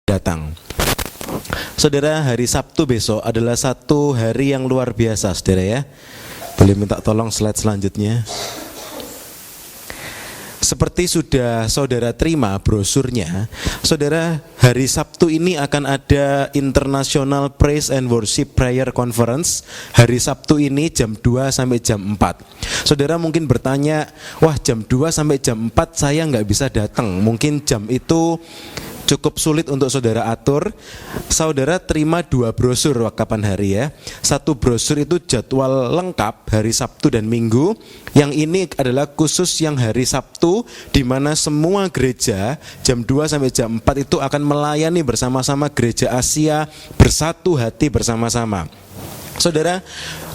datang. Saudara, hari Sabtu besok adalah satu hari yang luar biasa, saudara ya. Boleh minta tolong slide selanjutnya. Seperti sudah saudara terima brosurnya, saudara, hari Sabtu ini akan ada International Praise and Worship Prayer Conference. Hari Sabtu ini jam 2 sampai jam 4. Saudara mungkin bertanya, wah jam 2 sampai jam 4 saya nggak bisa datang. Mungkin jam itu cukup sulit untuk saudara atur. Saudara terima 2 brosur kapan hari ya. Satu brosur itu jadwal lengkap hari Sabtu dan Minggu. Yang ini adalah khusus yang hari Sabtu, di mana semua gereja jam 2 sampai jam 4 itu akan melayani bersama-sama gereja Asia, bersatu hati bersama-sama. Saudara,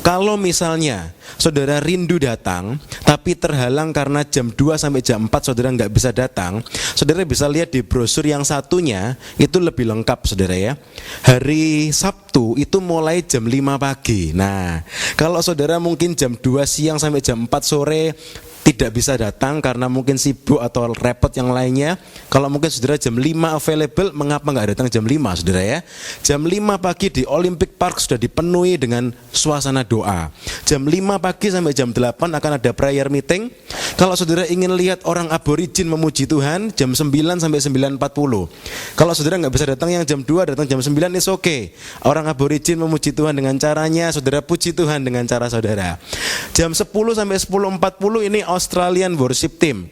kalau misalnya saudara rindu datang tapi terhalang karena jam 2 sampai jam 4 saudara nggak bisa datang, saudara bisa lihat di brosur yang satunya, itu lebih lengkap saudara ya. Hari Sabtu itu mulai jam 5 pagi. Nah, kalau saudara mungkin jam 2 siang sampai jam 4 sore tidak bisa datang karena mungkin sibuk atau repot yang lainnya, kalau mungkin saudara jam 5 available, mengapa nggak datang jam 5 saudara ya? Jam 5 pagi di Olympic Park sudah dipenuhi dengan suasana doa. Jam 5 pagi sampai jam 8 akan ada prayer meeting. Kalau saudara ingin lihat orang aborigin memuji Tuhan, jam 9 sampai 9.40. Kalau saudara nggak bisa datang yang jam 2, datang jam 9, is okay. Orang aborigin memuji Tuhan dengan caranya, saudara puji Tuhan dengan cara saudara. Jam 10 sampai 10.40 ini Australian Worship Team.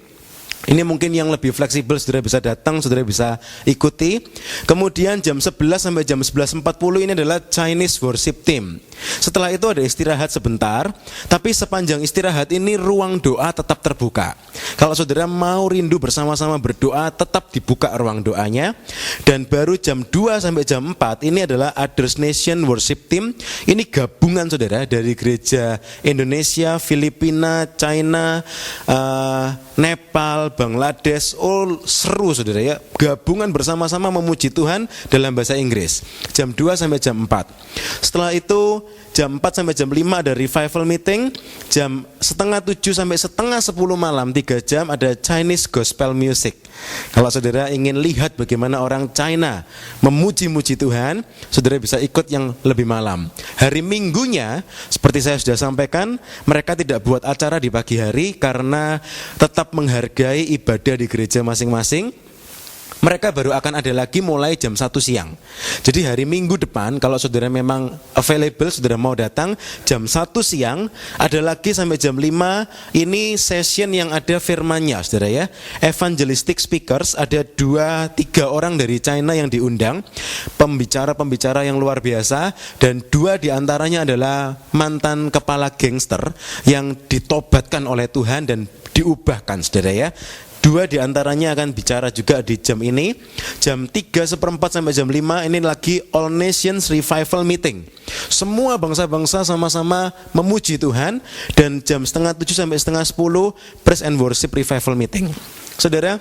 Ini mungkin yang lebih fleksibel, saudara bisa datang, saudara bisa ikuti. Kemudian jam 11 sampai jam 11.40 ini adalah Chinese Worship Team. Setelah itu ada istirahat sebentar, tapi sepanjang istirahat ini ruang doa tetap terbuka. Kalau saudara mau rindu bersama-sama berdoa, tetap dibuka ruang doanya. Dan baru jam 2 sampai jam 4 ini adalah Others Nation Worship Team. Ini gabungan saudara dari gereja Indonesia, Filipina, China, Nepal, Bangladesh. Oh, seru saudara ya. Gabungan bersama-sama memuji Tuhan dalam bahasa Inggris. Jam 2 sampai jam 4. Setelah itu jam 4 sampai jam 5 ada revival meeting. Jam setengah 7 sampai setengah 10 malam 3 jam ada Chinese Gospel Music. Kalau saudara ingin lihat bagaimana orang China memuji-muji Tuhan, saudara bisa ikut yang lebih malam. Hari Minggunya, seperti saya sudah sampaikan, mereka tidak buat acara di pagi hari karena tetap menghargai ibadah di gereja masing-masing. Mereka baru akan ada lagi mulai jam 1 siang. Jadi hari Minggu depan, kalau saudara memang available, saudara mau datang, jam 1 siang ada lagi sampai jam 5. Ini session yang ada firmannya saudara ya. Evangelistic speakers, ada 2-3 orang dari China yang diundang, pembicara-pembicara yang luar biasa. Dan 2 diantaranya adalah mantan kepala gangster yang ditobatkan oleh Tuhan dan diubahkan saudara ya. 2 diantaranya akan bicara juga di jam ini. Jam 3:15 sampai jam 5 ini lagi All Nations Revival Meeting. Semua bangsa-bangsa sama-sama memuji Tuhan. Dan jam setengah 7 sampai setengah 10 Praise and Worship Revival Meeting. Saudara,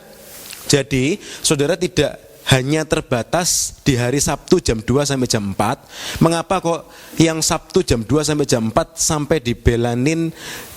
jadi saudara tidak hanya terbatas di hari Sabtu jam 2 sampai jam 4. Mengapa kok yang Sabtu jam 2 sampai jam 4 sampai dibelanin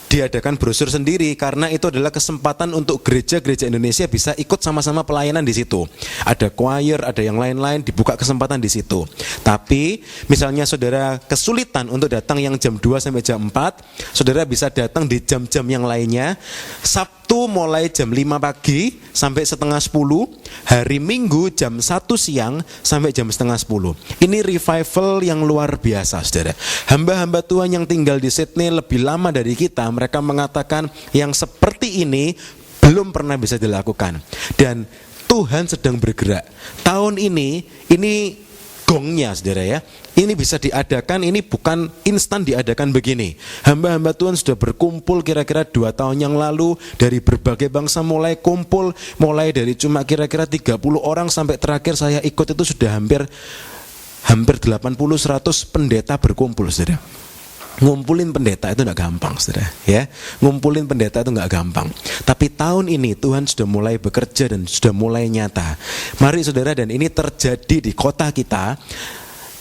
diadakan brosur sendiri? Karena itu adalah kesempatan untuk gereja-gereja Indonesia bisa ikut sama-sama pelayanan di situ. Ada choir, ada yang lain-lain, dibuka kesempatan di situ. Tapi misalnya saudara kesulitan untuk datang yang jam 2 sampai jam 4, saudara bisa datang di jam-jam yang lainnya. Sabtu mulai jam 5 pagi sampai setengah 10, hari Minggu jam 1 siang sampai jam setengah 10. Ini revival yang luar biasa saudara. Hamba-hamba Tuhan yang tinggal di Sydney lebih lama dari kita, mereka mengatakan yang seperti ini belum pernah bisa dilakukan. Dan Tuhan sedang bergerak. Tahun ini gongnya saudara ya. Ini bisa diadakan, ini bukan instan diadakan begini. Hamba-hamba Tuhan sudah berkumpul kira-kira 2 tahun yang lalu. Dari berbagai bangsa mulai kumpul. Mulai dari cuma kira-kira 30 orang sampai terakhir saya ikut itu sudah hampir 80-100 pendeta berkumpul saudara. Ngumpulin pendeta itu enggak gampang saudara ya. Ngumpulin pendeta itu enggak gampang. Tapi tahun ini Tuhan sudah mulai bekerja dan sudah mulai nyata. Mari saudara, dan ini terjadi di kota kita.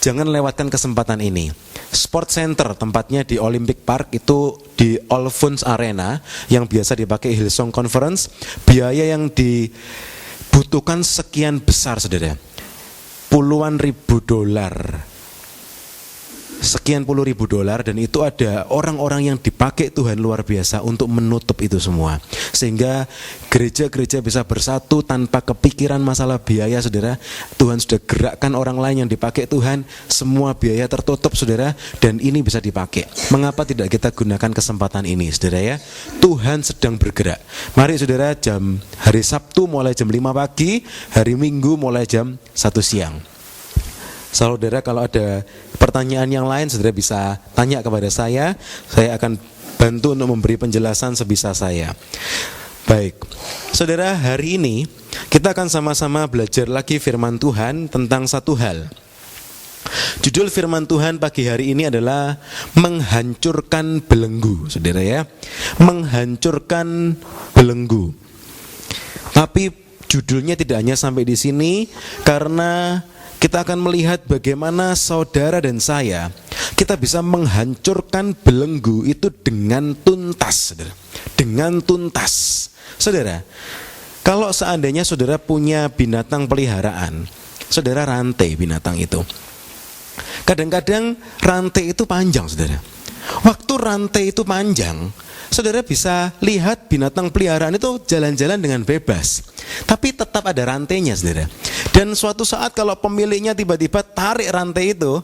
Jangan lewatkan kesempatan ini. Sport Center tempatnya di Olympic Park, itu di Alphonse Arena yang biasa dipakai Hillsong Conference. Biaya yang dibutuhkan sekian besar saudara. puluhan ribu dolar, sekian puluh ribu dolar, dan itu ada orang-orang yang dipakai Tuhan luar biasa untuk menutup itu semua, sehingga gereja-gereja bisa bersatu tanpa kepikiran masalah biaya, saudara. Tuhan sudah gerakkan orang lain yang dipakai Tuhan, semua biaya tertutup, saudara, dan ini bisa dipakai. Mengapa tidak kita gunakan kesempatan ini, saudara ya? Tuhan sedang bergerak. Mari saudara, hari Sabtu mulai jam 5 pagi, hari Minggu mulai jam 1 siang. Saudara, kalau ada pertanyaan yang lain, saudara bisa tanya kepada saya akan bantu untuk memberi penjelasan sebisa saya. Baik, saudara, hari ini kita akan sama-sama belajar lagi firman Tuhan tentang satu hal. Judul firman Tuhan pagi hari ini adalah menghancurkan belenggu, saudara ya. Menghancurkan belenggu. Tapi judulnya tidak hanya sampai di sini, karena kita akan melihat bagaimana saudara dan saya, kita bisa menghancurkan belenggu itu dengan tuntas, saudara. Dengan tuntas. Saudara, kalau seandainya saudara punya binatang peliharaan, saudara rantai binatang itu. Kadang-kadang rantai itu panjang, saudara. Waktu rantai itu panjang, saudara bisa lihat binatang peliharaan itu jalan-jalan dengan bebas, tapi tetap ada rantainya, saudara. Dan suatu saat kalau pemiliknya tiba-tiba tarik rantai itu,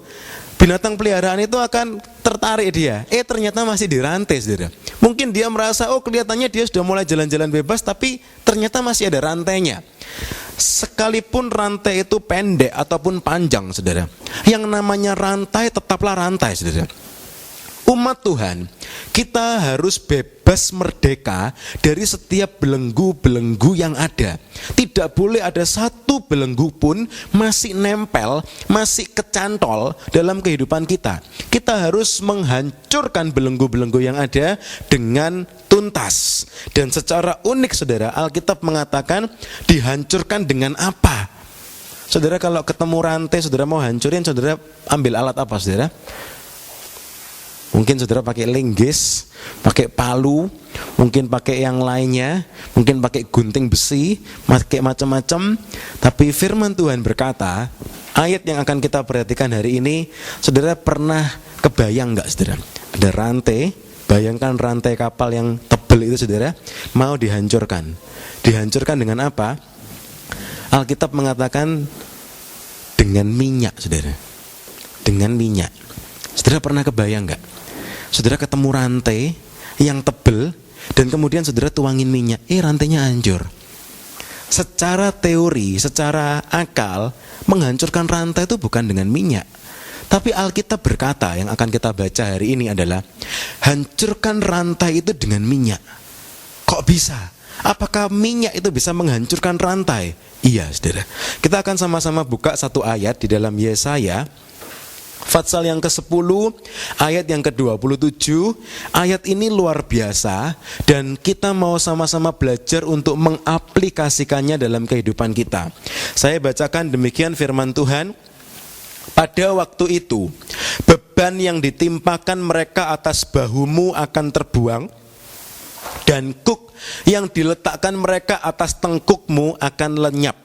binatang peliharaan itu akan tertarik dia. Ternyata masih dirantai, saudara. Mungkin dia merasa, kelihatannya dia sudah mulai jalan-jalan bebas, tapi ternyata masih ada rantainya. Sekalipun rantai itu pendek ataupun panjang, saudara, yang namanya rantai tetaplah rantai, saudara. Umat Tuhan, kita harus bebas merdeka dari setiap belenggu-belenggu yang ada. Tidak boleh ada satu belenggu pun masih nempel, masih kecantol dalam kehidupan kita. Kita harus menghancurkan belenggu-belenggu yang ada dengan tuntas. Dan secara unik, saudara, Alkitab mengatakan dihancurkan dengan apa? Saudara, kalau ketemu rantai, saudara mau hancurin, saudara ambil alat apa, saudara? Mungkin saudara pakai linggis, pakai palu, mungkin pakai yang lainnya, mungkin pakai gunting besi, pakai macam-macam. Tapi firman Tuhan berkata, ayat yang akan kita perhatikan hari ini, saudara pernah kebayang enggak, saudara? Ada rantai, bayangkan rantai kapal yang tebal itu, saudara, mau dihancurkan. Dihancurkan dengan apa? Alkitab mengatakan dengan minyak, saudara. Dengan minyak. Saudara pernah kebayang enggak? Saudara ketemu rantai yang tebal dan kemudian saudara tuangin minyak, rantainya hancur. Secara teori, secara akal, menghancurkan rantai itu bukan dengan minyak. Tapi Alkitab berkata, yang akan kita baca hari ini adalah hancurkan rantai itu dengan minyak. Kok bisa? Apakah minyak itu bisa menghancurkan rantai? Iya, saudara. Kita akan sama-sama buka satu ayat di dalam Yesaya Fatsal yang ke-10, ayat yang ke-27. Ayat ini luar biasa dan kita mau sama-sama belajar untuk mengaplikasikannya dalam kehidupan kita. Saya bacakan demikian firman Tuhan. Pada waktu itu, beban yang ditimpakan mereka atas bahumu akan terbuang, dan kuk yang diletakkan mereka atas tengkukmu akan lenyap.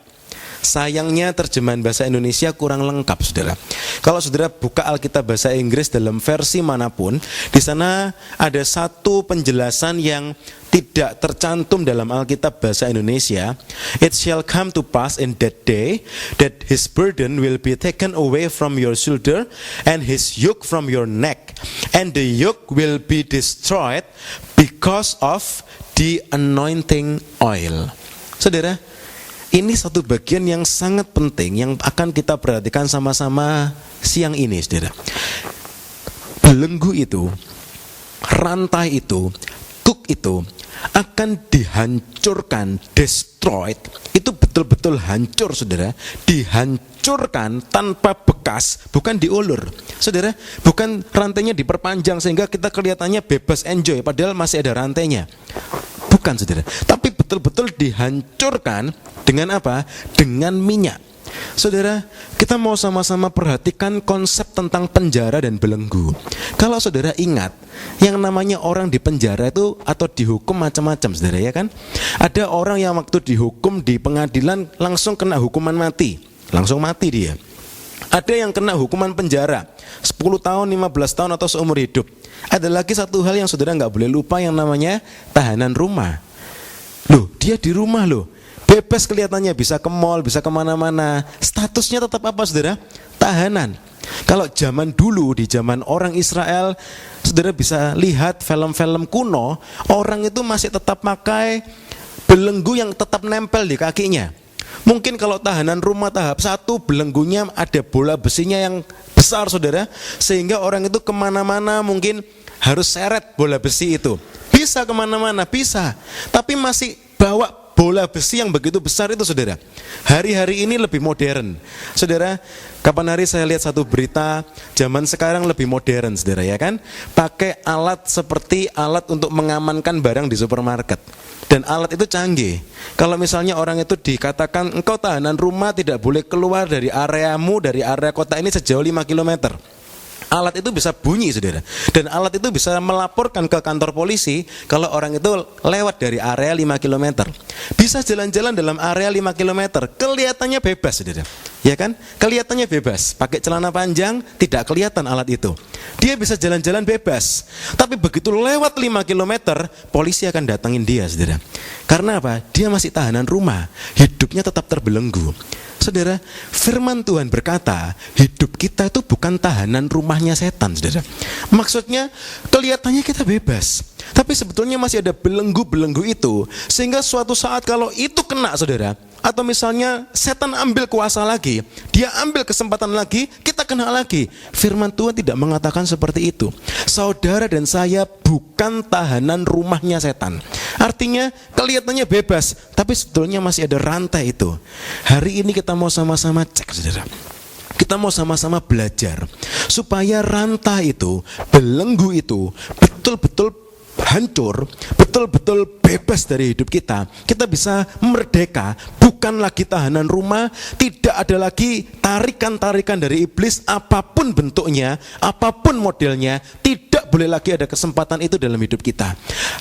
Sayangnya terjemahan bahasa Indonesia kurang lengkap, saudara. Kalau saudara buka Alkitab bahasa Inggris dalam versi manapun, di sana ada satu penjelasan yang tidak tercantum dalam Alkitab bahasa Indonesia. It shall come to pass in that day that his burden will be taken away from your shoulder and his yoke from your neck, and the yoke will be destroyed because of the anointing oil. Saudara, ini satu bagian yang sangat penting yang akan kita perhatikan sama-sama siang ini, saudara. Belenggu itu, rantai itu, kuk itu akan dihancurkan, destroyed. Itu betul-betul hancur, saudara. Dihancurkan tanpa bekas, bukan diulur. Saudara, bukan rantainya diperpanjang sehingga kita kelihatannya bebas enjoy padahal masih ada rantainya. Bukan, saudara. Tapi betul-betul dihancurkan dengan apa? Dengan minyak. Saudara, kita mau sama-sama perhatikan konsep tentang penjara dan belenggu. Kalau saudara ingat, yang namanya orang di penjara itu atau dihukum macam-macam, saudara, ya kan? Ada orang yang waktu dihukum di pengadilan langsung kena hukuman mati, langsung mati dia. Ada yang kena hukuman penjara 10 tahun, 15 tahun atau seumur hidup. Ada lagi satu hal yang saudara nggak boleh lupa, yang namanya tahanan rumah. Loh, dia di rumah loh, bebas kelihatannya, bisa ke mall, bisa kemana-mana. Statusnya tetap apa saudara? Tahanan. Kalau zaman dulu, di zaman orang Israel, saudara bisa lihat film-film kuno, orang itu masih tetap pakai belenggu yang tetap nempel di kakinya. Mungkin kalau tahanan rumah tahap 1, belenggunya ada bola besinya yang besar saudara, sehingga orang itu kemana-mana mungkin harus seret bola besi itu. Bisa kemana-mana, bisa, tapi masih bawa bola besi yang begitu besar itu saudara. Hari-hari ini lebih modern saudara. Kapan hari saya lihat satu berita, zaman sekarang lebih modern saudara, ya kan, pakai alat seperti alat untuk mengamankan barang di supermarket. Dan alat itu canggih. Kalau misalnya orang itu dikatakan engkau tahanan rumah, tidak boleh keluar dari areamu, dari area kota ini sejauh 5 km. Alat itu bisa bunyi saudara. Dan alat itu bisa melaporkan ke kantor polisi kalau orang itu lewat dari area 5 km. Bisa jalan-jalan dalam area 5 km, kelihatannya bebas saudara, ya kan? Kelihatannya bebas, pakai celana panjang tidak kelihatan alat itu. Dia bisa jalan-jalan bebas. Tapi begitu lewat 5 km, polisi akan datangin dia saudara. Karena apa? Dia masih tahanan rumah, hidupnya tetap terbelenggu. Saudara, firman Tuhan berkata, hidup kita itu bukan tahanan rumahnya setan, saudara. Maksudnya, kelihatannya kita bebas, tapi sebetulnya masih ada belenggu-belenggu itu. Sehingga suatu saat kalau itu kena, saudara, atau misalnya setan ambil kuasa lagi, dia ambil kesempatan lagi, kita kena lagi. Firman Tuhan tidak mengatakan seperti itu. Saudara dan saya bukan tahanan rumahnya setan. Artinya kelihatannya bebas, tapi sebetulnya masih ada rantai itu. Hari ini kita mau sama-sama cek saudara. Kita mau sama-sama belajar supaya rantai itu, belenggu itu betul-betul hancur, betul-betul bebas dari hidup kita. Kita bisa merdeka, bukan lagi tahanan rumah, tidak ada lagi tarikan-tarikan dari iblis apapun bentuknya, apapun modelnya. Tidak boleh lagi ada kesempatan itu dalam hidup kita.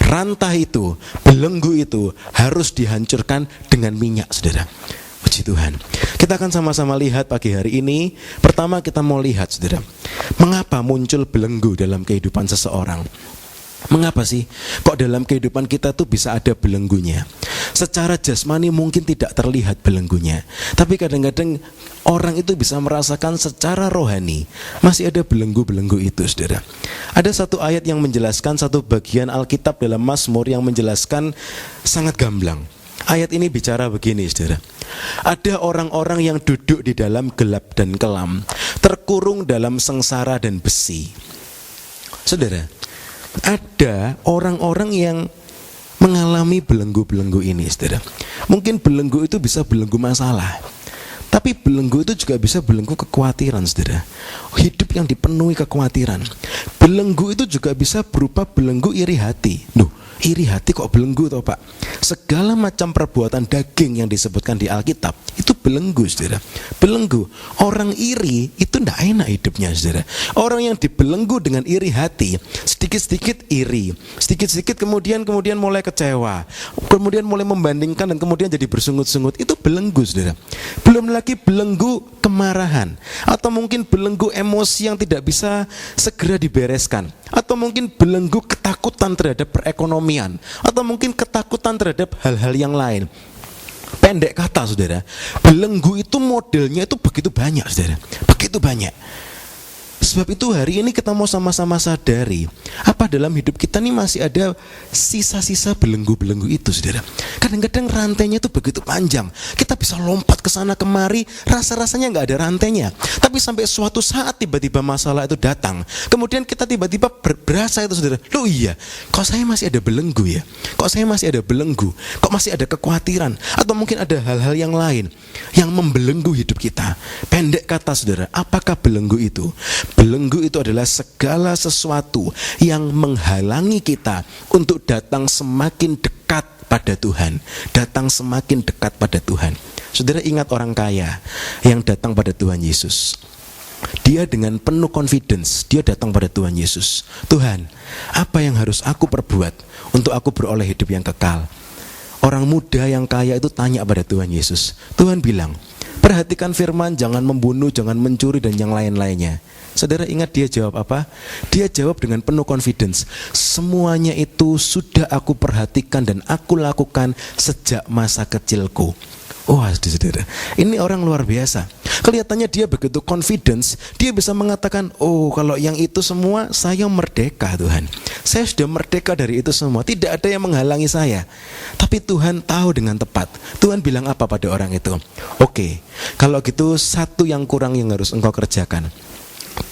Rantai itu, belenggu itu harus dihancurkan dengan minyak saudara. Puji Tuhan. Kita akan sama-sama lihat pagi hari ini. Pertama kita mau lihat saudara, mengapa muncul belenggu dalam kehidupan seseorang. Mengapa sih kok dalam kehidupan kita tuh bisa ada belenggunya? Secara jasmani mungkin tidak terlihat belenggunya, tapi kadang-kadang orang itu bisa merasakan secara rohani masih ada belenggu-belenggu itu saudara. Ada satu ayat yang menjelaskan, satu bagian Alkitab dalam Mazmur yang menjelaskan sangat gamblang. Ayat ini bicara begini saudara, ada orang-orang yang duduk di dalam gelap dan kelam, terkurung dalam sengsara dan besi. Saudara, ada orang-orang yang mengalami belenggu-belenggu ini saudara. Mungkin belenggu itu bisa belenggu masalah, tapi belenggu itu juga bisa belenggu kekhawatiran saudara. Hidup yang dipenuhi kekhawatiran. Belenggu itu juga bisa berupa belenggu iri hati. Loh, iri hati kok belenggu toh Pak? Segala macam perbuatan daging yang disebutkan di Alkitab itu belenggu saudara. Belenggu. Orang iri itu tidak enak hidupnya saudara. Orang yang dibelenggu dengan iri hati, sedikit-sedikit iri, sedikit-sedikit kemudian mulai kecewa, kemudian mulai membandingkan dan kemudian jadi bersungut-sungut, itu belenggu saudara. Belum lagi belenggu kemarahan, atau mungkin belenggu emosi yang tidak bisa segera dibereskan, atau mungkin belenggu ketakutan terhadap perekonomian, atau mungkin ketakutan terhadap hal-hal yang lain. Pendek kata saudara, belenggu itu modelnya itu begitu banyak saudara, begitu banyak. Sebab itu hari ini kita mau sama-sama sadari, apa dalam hidup kita ini masih ada sisa-sisa belenggu-belenggu itu saudara. Kadang-kadang rantainya itu begitu panjang, kita bisa lompat ke sana kemari, rasa-rasanya gak ada rantainya. Tapi sampai suatu saat tiba-tiba masalah itu datang, kemudian kita tiba-tiba berasa itu saudara, loh iya, kok saya masih ada belenggu ya? Kok saya masih ada belenggu? Kok masih ada kekhawatiran? Atau mungkin ada hal-hal yang lain yang membelenggu hidup kita. Pendek kata saudara, apakah belenggu itu? Belenggu itu adalah segala sesuatu yang menghalangi kita untuk datang semakin dekat pada Tuhan, datang semakin dekat pada Tuhan. Saudara ingat orang kaya yang datang pada Tuhan Yesus. Dia dengan penuh confidence, dia datang pada Tuhan Yesus. Tuhan, apa yang harus aku perbuat untuk aku beroleh hidup yang kekal? Orang muda yang kaya itu tanya pada Tuhan Yesus. Tuhan bilang, Perhatikan firman, jangan membunuh, jangan mencuri, dan yang lain-lainnya. Saudara ingat dia jawab apa? Dia jawab dengan penuh confidence. Semuanya itu sudah aku perhatikan dan aku lakukan sejak masa kecilku. Oh saudara, ini orang luar biasa. Kelihatannya dia begitu confidence, dia bisa mengatakan, oh kalau yang itu semua saya merdeka Tuhan. Saya sudah merdeka dari itu semua, tidak ada yang menghalangi saya. Tapi Tuhan tahu dengan tepat. Tuhan bilang apa pada orang itu? Oke, kalau gitu satu yang kurang yang harus engkau kerjakan.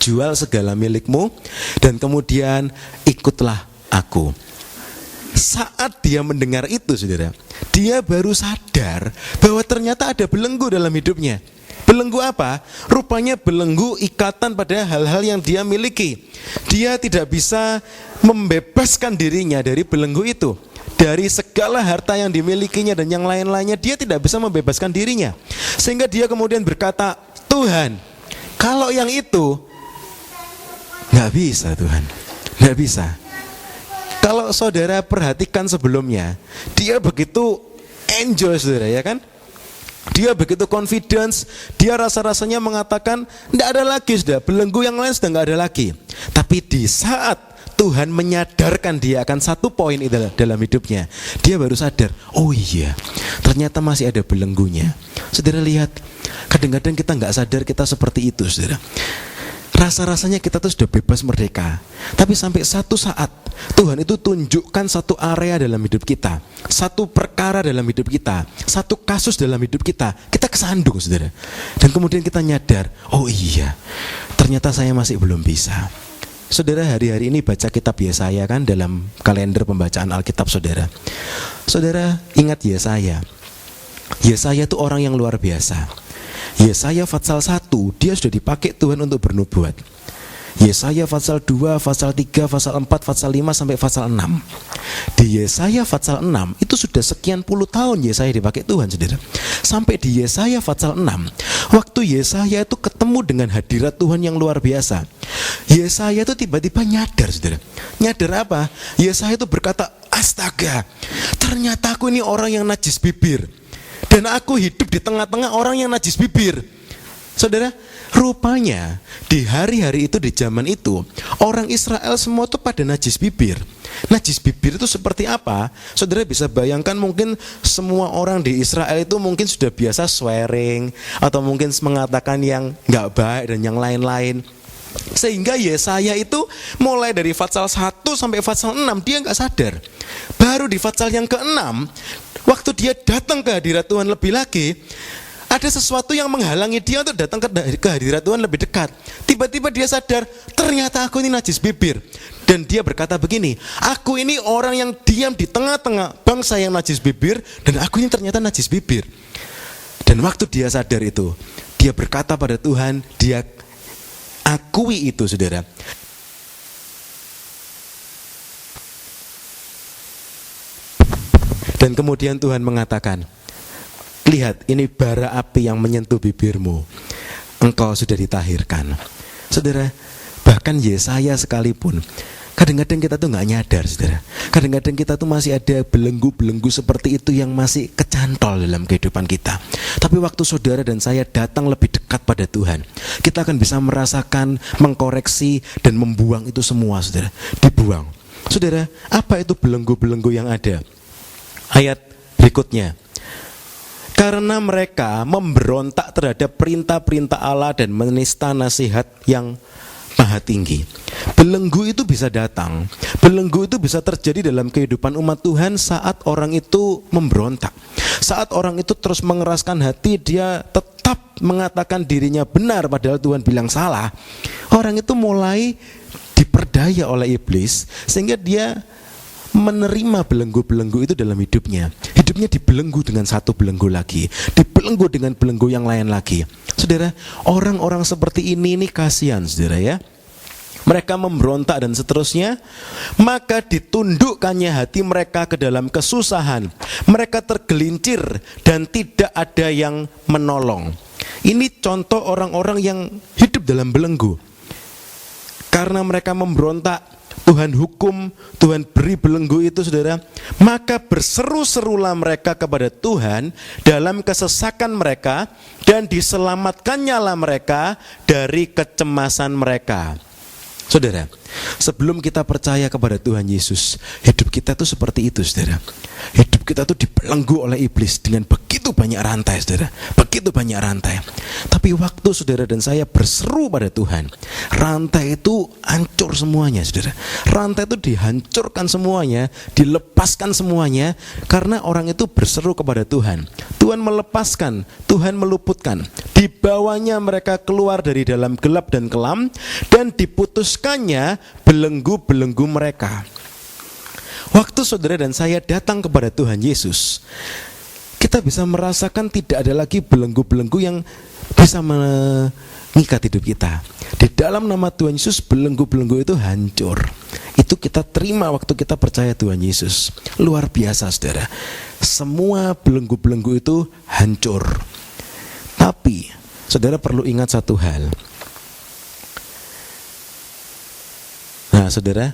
Jual segala milikmu dan kemudian ikutlah aku. Saat dia mendengar itu saudara, dia baru sadar bahwa ternyata ada belenggu dalam hidupnya. Belenggu apa? Rupanya belenggu ikatan pada hal-hal yang dia miliki. Dia tidak bisa membebaskan dirinya dari belenggu itu. Dari segala harta yang dimilikinya dan yang lain-lainnya, dia tidak bisa membebaskan dirinya. Sehingga dia kemudian berkata, Tuhan, kalau yang itu gak bisa Tuhan, gak bisa. Kalau saudara perhatikan sebelumnya, dia begitu enjoy saudara ya kan? Dia begitu confidence, dia rasa-rasanya mengatakan tidak ada lagi sudah, belenggu yang lain sudah tidak ada lagi. Tapi di saat Tuhan menyadarkan dia akan satu poin itu dalam hidupnya, dia baru sadar, oh iya, ternyata masih ada belenggunya. Saudara lihat, kadang-kadang kita nggak sadar kita seperti itu saudara. Rasa-rasanya kita tuh sudah bebas merdeka. Tapi sampai satu saat Tuhan itu tunjukkan satu area dalam hidup kita, satu perkara dalam hidup kita, satu kasus dalam hidup kita, kita kesandung saudara. Dan kemudian kita nyadar, oh iya, ternyata saya masih belum bisa. Saudara hari-hari ini baca kitab Yesaya kan dalam kalender pembacaan Alkitab saudara. Saudara ingat Yesaya. Yesaya itu orang yang luar biasa. Yesaya pasal 1 dia sudah dipakai Tuhan untuk bernubuat. Yesaya pasal 2, pasal 3, pasal 4, pasal 5 sampai pasal 6. Di Yesaya pasal 6 itu sudah sekian puluh tahun Yesaya dipakai Tuhan saudara. Sampai di Yesaya pasal 6, waktu Yesaya itu ketemu dengan hadirat Tuhan yang luar biasa, Yesaya itu tiba-tiba nyadar saudara. Nyadar apa? Yesaya itu berkata, astaga, ternyata aku ini orang yang najis bibir. Dan aku hidup di tengah-tengah orang yang najis bibir. Saudara, rupanya di hari-hari itu, di zaman itu, orang Israel semua tuh pada najis bibir. Najis bibir itu seperti apa? Saudara bisa bayangkan, mungkin semua orang di Israel itu mungkin sudah biasa swearing, atau mungkin mengatakan yang gak baik dan yang lain-lain. Sehingga Yesaya itu mulai dari pasal 1 sampai pasal 6 dia gak sadar. Baru di pasal yang ke-6, waktu dia datang ke hadirat Tuhan lebih lagi, ada sesuatu yang menghalangi dia untuk datang ke hadirat Tuhan lebih dekat. Tiba-tiba dia sadar, ternyata aku ini najis bibir. Dan dia berkata begini, aku ini orang yang diam di tengah-tengah bangsa yang najis bibir, dan aku ini ternyata najis bibir. Dan waktu dia sadar itu, dia berkata pada Tuhan, dia akui itu saudara. Dan kemudian Tuhan mengatakan, lihat ini bara api yang menyentuh bibirmu, engkau sudah ditahirkan. Saudara, bahkan Yesaya sekalipun, kadang-kadang kita tuh gak nyadar saudara. Kadang-kadang kita tuh masih ada belenggu-belenggu seperti itu yang masih kecantol dalam kehidupan kita. Tapi waktu saudara dan saya datang lebih dekat pada Tuhan, kita akan bisa merasakan, mengkoreksi, dan membuang itu semua saudara. Dibuang. Saudara, apa itu belenggu-belenggu yang ada? Ayat berikutnya, karena mereka memberontak terhadap perintah-perintah Allah dan menista nasihat yang maha tinggi. Belenggu itu bisa datang, belenggu itu bisa terjadi dalam kehidupan umat Tuhan saat orang itu memberontak. Saat orang itu terus mengeraskan hati, dia tetap mengatakan dirinya benar padahal Tuhan bilang salah. Orang itu mulai diperdaya oleh iblis sehingga dia menerima belenggu-belenggu itu dalam hidupnya. Hidupnya dibelenggu dengan satu belenggu lagi, dibelenggu dengan belenggu yang lain lagi. Saudara, orang-orang seperti ini kasihan saudara ya. Mereka memberontak dan seterusnya, maka ditundukkannya hati mereka ke dalam kesusahan. Mereka tergelincir dan tidak ada yang menolong. Ini contoh orang-orang yang hidup dalam belenggu. Karena mereka memberontak, Tuhan hukum, Tuhan beri belenggu itu saudara, maka berseru-serulah mereka kepada Tuhan dalam kesesakan mereka, dan diselamatkannya lah mereka dari kecemasan mereka. Saudara, sebelum kita percaya kepada Tuhan Yesus, hidup kita tuh seperti itu saudara. Hidup kita tuh dibelenggu oleh iblis dengan begitu banyak rantai saudara, begitu banyak rantai. Tapi waktu saudara dan saya berseru pada Tuhan, rantai itu hancur semuanya saudara. Rantai itu dihancurkan semuanya, dilepaskan semuanya, karena orang itu berseru kepada Tuhan. Tuhan melepaskan, Tuhan meluputkan. Dibawanya mereka keluar dari dalam gelap dan kelam, dan diputuskannya belenggu-belenggu mereka. Waktu saudara dan saya datang kepada Tuhan Yesus, kita bisa merasakan tidak ada lagi belenggu-belenggu yang bisa mengikat hidup kita. Di dalam nama Tuhan Yesus, belenggu-belenggu itu hancur. Itu kita terima waktu kita percaya Tuhan Yesus. Luar biasa saudara. Semua belenggu-belenggu itu hancur. Tapi saudara perlu ingat satu hal. Nah saudara,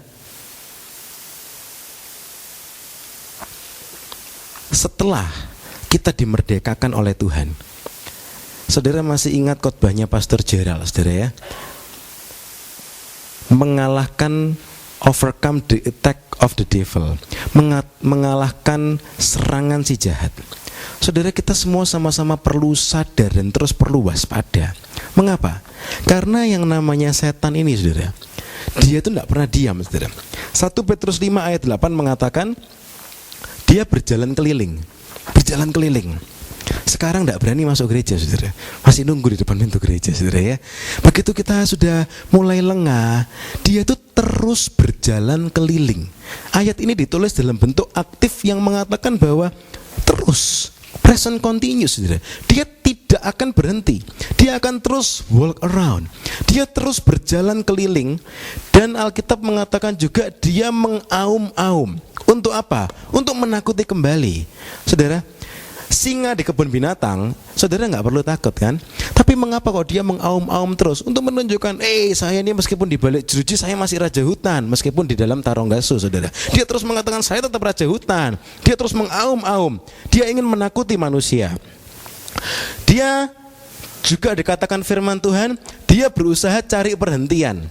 setelah kita dimerdekakan oleh Tuhan, saudara masih ingat khotbahnya Pastor Gerald saudara ya, mengalahkan, overcome the attack of the devil, mengalahkan serangan si jahat. Saudara, kita semua sama-sama perlu sadar dan terus perlu waspada. Mengapa? Karena yang namanya setan ini saudara, dia itu tidak pernah diam saudara. 1 Petrus 5 ayat 8 mengatakan, dia berjalan keliling. Sekarang tidak berani masuk gereja saudara, masih nunggu di depan pintu gereja saudara ya. Begitu kita sudah mulai lengah, dia itu terus berjalan keliling. Ayat ini ditulis dalam bentuk aktif yang mengatakan bahwa terus, present continuous saudara. Dia tidak akan berhenti, dia akan terus walk around, dia terus berjalan keliling. Dan Alkitab mengatakan juga dia mengaum-aum. Untuk apa? Untuk menakuti kembali. Saudara, singa di kebun binatang, saudara nggak perlu takut kan? Tapi mengapa kok dia mengaum-aum terus? Untuk menunjukkan, saya ini meskipun di balik jeruji saya masih raja hutan, meskipun di dalam taronggasu, saudara. Dia terus mengatakan saya tetap raja hutan. Dia terus mengaum-aum. Dia ingin menakuti manusia. Dia juga dikatakan firman Tuhan, dia berusaha cari perhentian.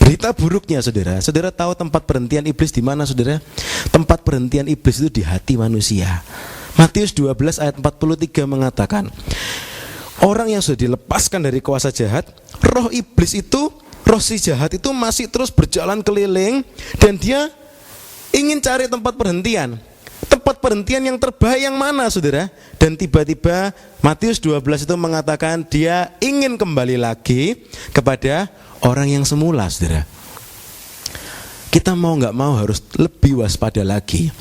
Berita buruknya saudara, saudara tahu tempat perhentian iblis di mana saudara? Tempat perhentian iblis itu di hati manusia. Matius 12 ayat 43 mengatakan, orang yang sudah dilepaskan dari kuasa jahat, roh iblis itu, roh si jahat itu masih terus berjalan keliling, dan dia ingin cari tempat perhentian. Tempat perhentian yang terbaik yang mana saudara? Dan tiba-tiba Matius 12 itu mengatakan dia ingin kembali lagi kepada orang yang semula saudara. Kita mau gak mau harus lebih waspada lagi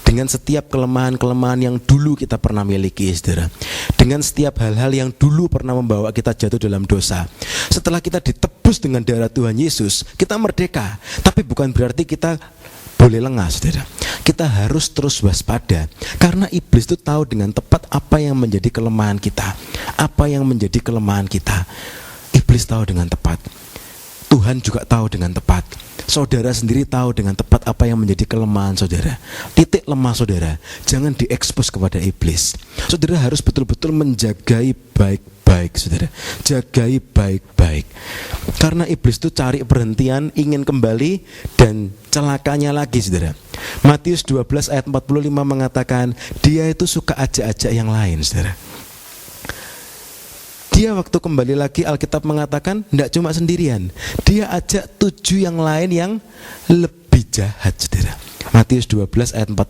dengan setiap kelemahan-kelemahan yang dulu kita pernah miliki saudara. Dengan setiap hal-hal yang dulu pernah membawa kita jatuh dalam dosa. Setelah kita ditebus dengan darah Tuhan Yesus, kita merdeka. Tapi bukan berarti kita boleh lengah saudara. Kita harus terus waspada, karena iblis itu tahu dengan tepat apa yang menjadi kelemahan kita. Apa yang menjadi kelemahan kita, iblis tahu dengan tepat. Tuhan juga tahu dengan tepat. Saudara sendiri tahu dengan tepat apa yang menjadi kelemahan saudara. Titik lemah saudara, jangan diekspos kepada iblis. Saudara harus betul-betul menjagai baik-baik saudara. Jagai baik-baik. Karena iblis itu cari perhentian, ingin kembali, dan celakanya lagi saudara. Matius 12 ayat 45 mengatakan, dia itu suka ajak-ajak yang lain saudara. Dia waktu kembali lagi, Alkitab mengatakan tidak cuma sendirian, dia ajak 7 yang lain yang lebih jahat saudara. Matius 12 ayat 45.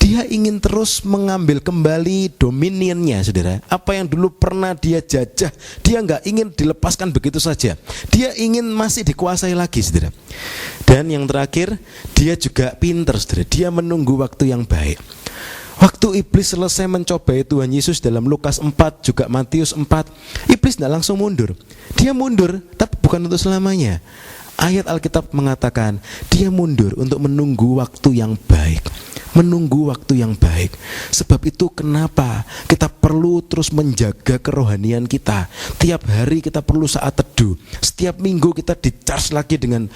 Dia ingin terus mengambil kembali dominionnya saudara. Apa yang dulu pernah dia jajah, dia nggak ingin dilepaskan begitu saja. Dia ingin masih dikuasai lagi saudara. Dan yang terakhir, dia juga pintar saudara. Dia menunggu waktu yang baik. Waktu iblis selesai mencobai Tuhan Yesus dalam Lukas 4, juga Matius 4, iblis tidak langsung mundur. Dia mundur, tapi bukan untuk selamanya. Ayat Alkitab mengatakan, dia mundur untuk menunggu waktu yang baik. Menunggu waktu yang baik. Sebab itu kenapa kita perlu terus menjaga kerohanian kita. Tiap hari kita perlu saat teduh. Setiap minggu kita di-charge lagi dengan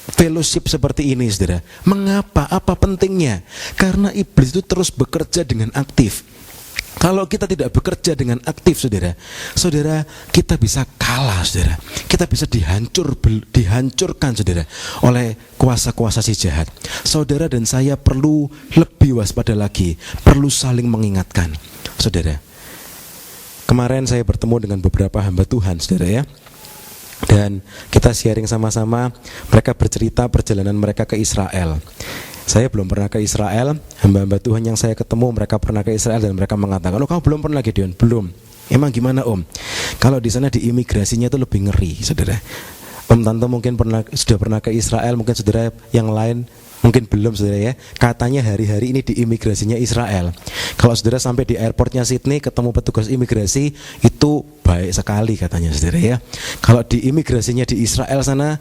fellowship seperti ini, saudara. Mengapa? Apa pentingnya? Karena iblis itu terus bekerja dengan aktif. Kalau kita tidak bekerja dengan aktif, saudara, kita bisa kalah, saudara. Kita bisa dihancurkan, saudara, oleh kuasa-kuasa si jahat. Saudara dan saya perlu lebih waspada lagi, perlu saling mengingatkan, saudara. Kemarin saya bertemu dengan beberapa hamba Tuhan, saudara ya. Dan kita sharing sama-sama, mereka bercerita perjalanan mereka ke Israel. Saya belum pernah ke Israel. Hamba-hamba Tuhan yang saya ketemu, mereka pernah ke Israel dan mereka mengatakan, "Oh, kamu belum pernah, Gideon?" "Belum." "Emang gimana, Om?" "Kalau di sana di imigrasinya itu lebih ngeri, saudara." Om Tante mungkin sudah pernah ke Israel, mungkin saudara yang lain mungkin belum, saudara ya. Katanya hari-hari ini di imigrasinya Israel, kalau saudara sampai di airportnya Sydney ketemu petugas imigrasi, itu baik sekali katanya, saudara ya. Kalau di imigrasinya di Israel sana,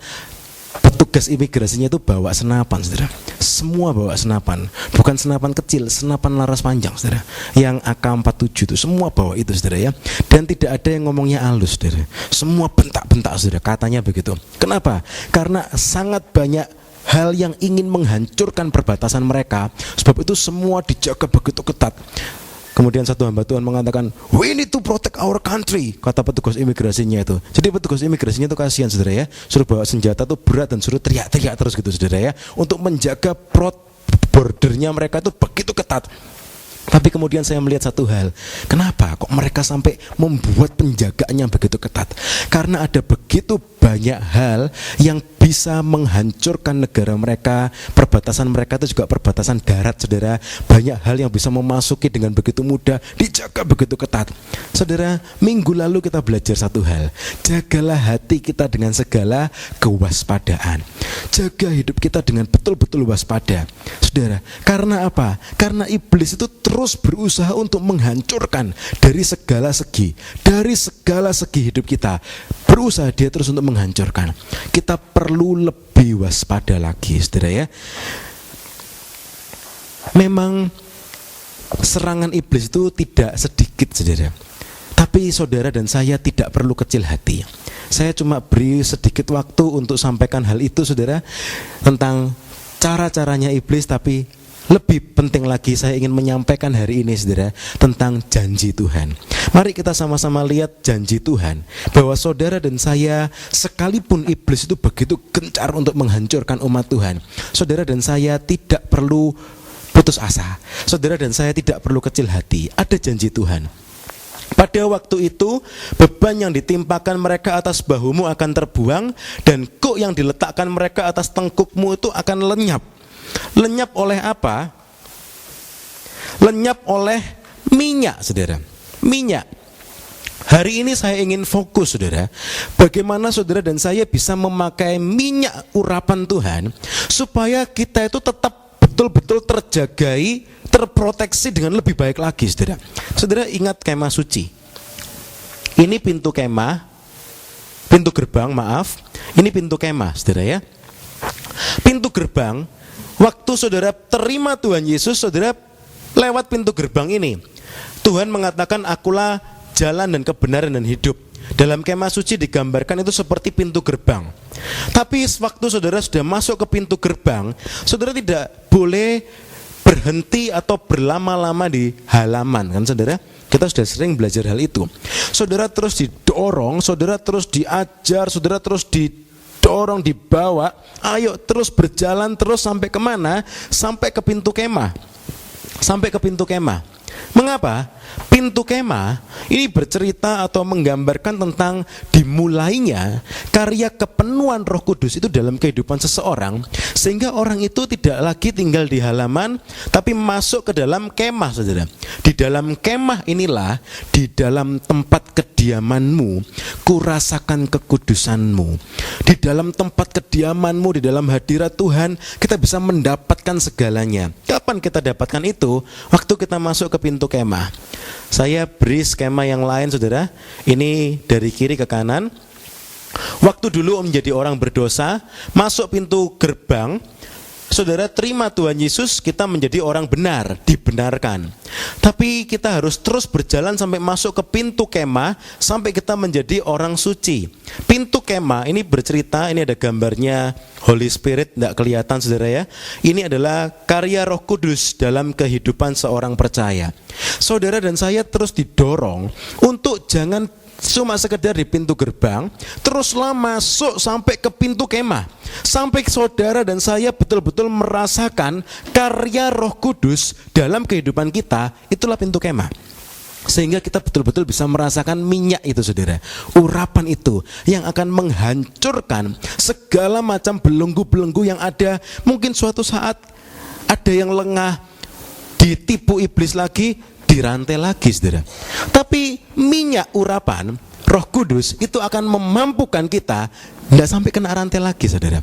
petugas imigrasinya itu bawa senapan, saudara. Semua bawa senapan, bukan senapan kecil, senapan laras panjang, saudara. Yang AK-47 itu semua bawa itu, saudara ya. Dan tidak ada yang ngomongnya halus, saudara. Semua bentak-bentak, saudara. Katanya begitu. Kenapa? Karena sangat banyak hal yang ingin menghancurkan perbatasan mereka. Sebab itu semua dijaga begitu ketat. Kemudian satu hamba Tuhan mengatakan, "We need to protect our country," kata petugas imigrasinya itu. Jadi petugas imigrasinya itu kasihan, saudara ya. Suruh bawa senjata itu berat dan suruh teriak-teriak terus gitu, saudara ya, untuk menjaga bordernya mereka itu begitu ketat. Tapi kemudian saya melihat satu hal, kenapa kok mereka sampai membuat penjagaannya begitu ketat? Karena ada begitu banyak hal yang bisa menghancurkan negara mereka. Perbatasan mereka itu juga perbatasan darat, saudara. Banyak hal yang bisa memasuki dengan begitu mudah, dijaga begitu ketat. Saudara, minggu lalu kita belajar satu hal, jagalah hati kita dengan segala kewaspadaan. Jaga hidup kita dengan betul-betul waspada, saudara. Karena apa? Karena iblis itu terus berusaha untuk menghancurkan dari segala segi hidup kita. Berusaha dia terus untuk menghancurkan. Kita perlu lebih waspada lagi, saudara ya. Memang serangan iblis itu tidak sedikit, saudara. Tapi saudara dan saya tidak perlu kecil hati. Saya cuma beri sedikit waktu untuk sampaikan hal itu, saudara, tentang cara-caranya iblis. Tapi lebih penting lagi saya ingin menyampaikan hari ini, saudara, tentang janji Tuhan. Mari kita sama-sama lihat janji Tuhan, bahwa saudara dan saya, sekalipun iblis itu begitu gencar untuk menghancurkan umat Tuhan, saudara dan saya tidak perlu putus asa. Saudara dan saya tidak perlu kecil hati. Ada janji Tuhan. Pada waktu itu, beban yang ditimpakan mereka atas bahumu akan terbuang, dan kuk yang diletakkan mereka atas tengkukmu itu akan lenyap. Lenyap oleh apa? Lenyap oleh minyak, saudara. Minyak. Hari ini saya ingin fokus, saudara, bagaimana saudara dan saya bisa memakai minyak urapan Tuhan, supaya kita itu tetap betul-betul terjagai, terproteksi dengan lebih baik lagi, saudara. Saudara ingat kemah suci. Ini pintu kemah, pintu gerbang, maaf. Ini pintu kemah, saudara ya. Pintu gerbang, waktu saudara terima Tuhan Yesus, saudara lewat pintu gerbang ini. Tuhan mengatakan, "Akulah jalan dan kebenaran dan hidup." Dalam kemah suci digambarkan itu seperti pintu gerbang. Tapi waktu saudara sudah masuk ke pintu gerbang, saudara tidak boleh berhenti atau berlama-lama di halaman, kan saudara? Kita sudah sering belajar hal itu. Saudara terus didorong, saudara terus diajar, saudara terus didorong, dibawa. Ayo terus berjalan terus sampai kemana? Sampai ke pintu kemah. Sampai ke pintu kemah. Mengapa? Pintu kemah ini bercerita atau menggambarkan tentang dimulainya karya kepenuhan Roh Kudus itu dalam kehidupan seseorang, sehingga orang itu tidak lagi tinggal di halaman, tapi masuk ke dalam kemah, saudara. Di dalam kemah inilah, di dalam tempat kediamanmu, kurasakan kekudusanmu. Di dalam tempat kediamanmu, di dalam hadirat Tuhan, kita bisa mendapatkan segalanya. Kapan kita dapatkan itu? Waktu kita masuk ke pintu kemah. Saya beri skema yang lain, saudara. Ini dari kiri ke kanan. Waktu dulu Om menjadi orang berdosa, masuk pintu gerbang, Saudara, terima Tuhan Yesus, kita menjadi orang benar, dibenarkan. Tapi kita harus terus berjalan sampai masuk ke pintu kemah, sampai kita menjadi orang suci. Pintu kemah ini bercerita, ini ada gambarnya Holy Spirit, tidak kelihatan saudara ya. Ini adalah karya Roh Kudus dalam kehidupan seorang percaya. Saudara dan saya terus didorong untuk jangan cuma sekedar di pintu gerbang, teruslah masuk sampai ke pintu kemah, sampai saudara dan saya betul-betul merasakan karya Roh Kudus dalam kehidupan kita. Itulah pintu kemah, sehingga kita betul-betul bisa merasakan minyak itu saudara, urapan itu yang akan menghancurkan segala macam belenggu-belenggu yang ada. Mungkin suatu saat ada yang lengah, ditipu iblis lagi, dirantai lagi saudara. Tapi minyak urapan Roh Kudus itu akan memampukan kita tidak sampai kena rantai lagi saudara.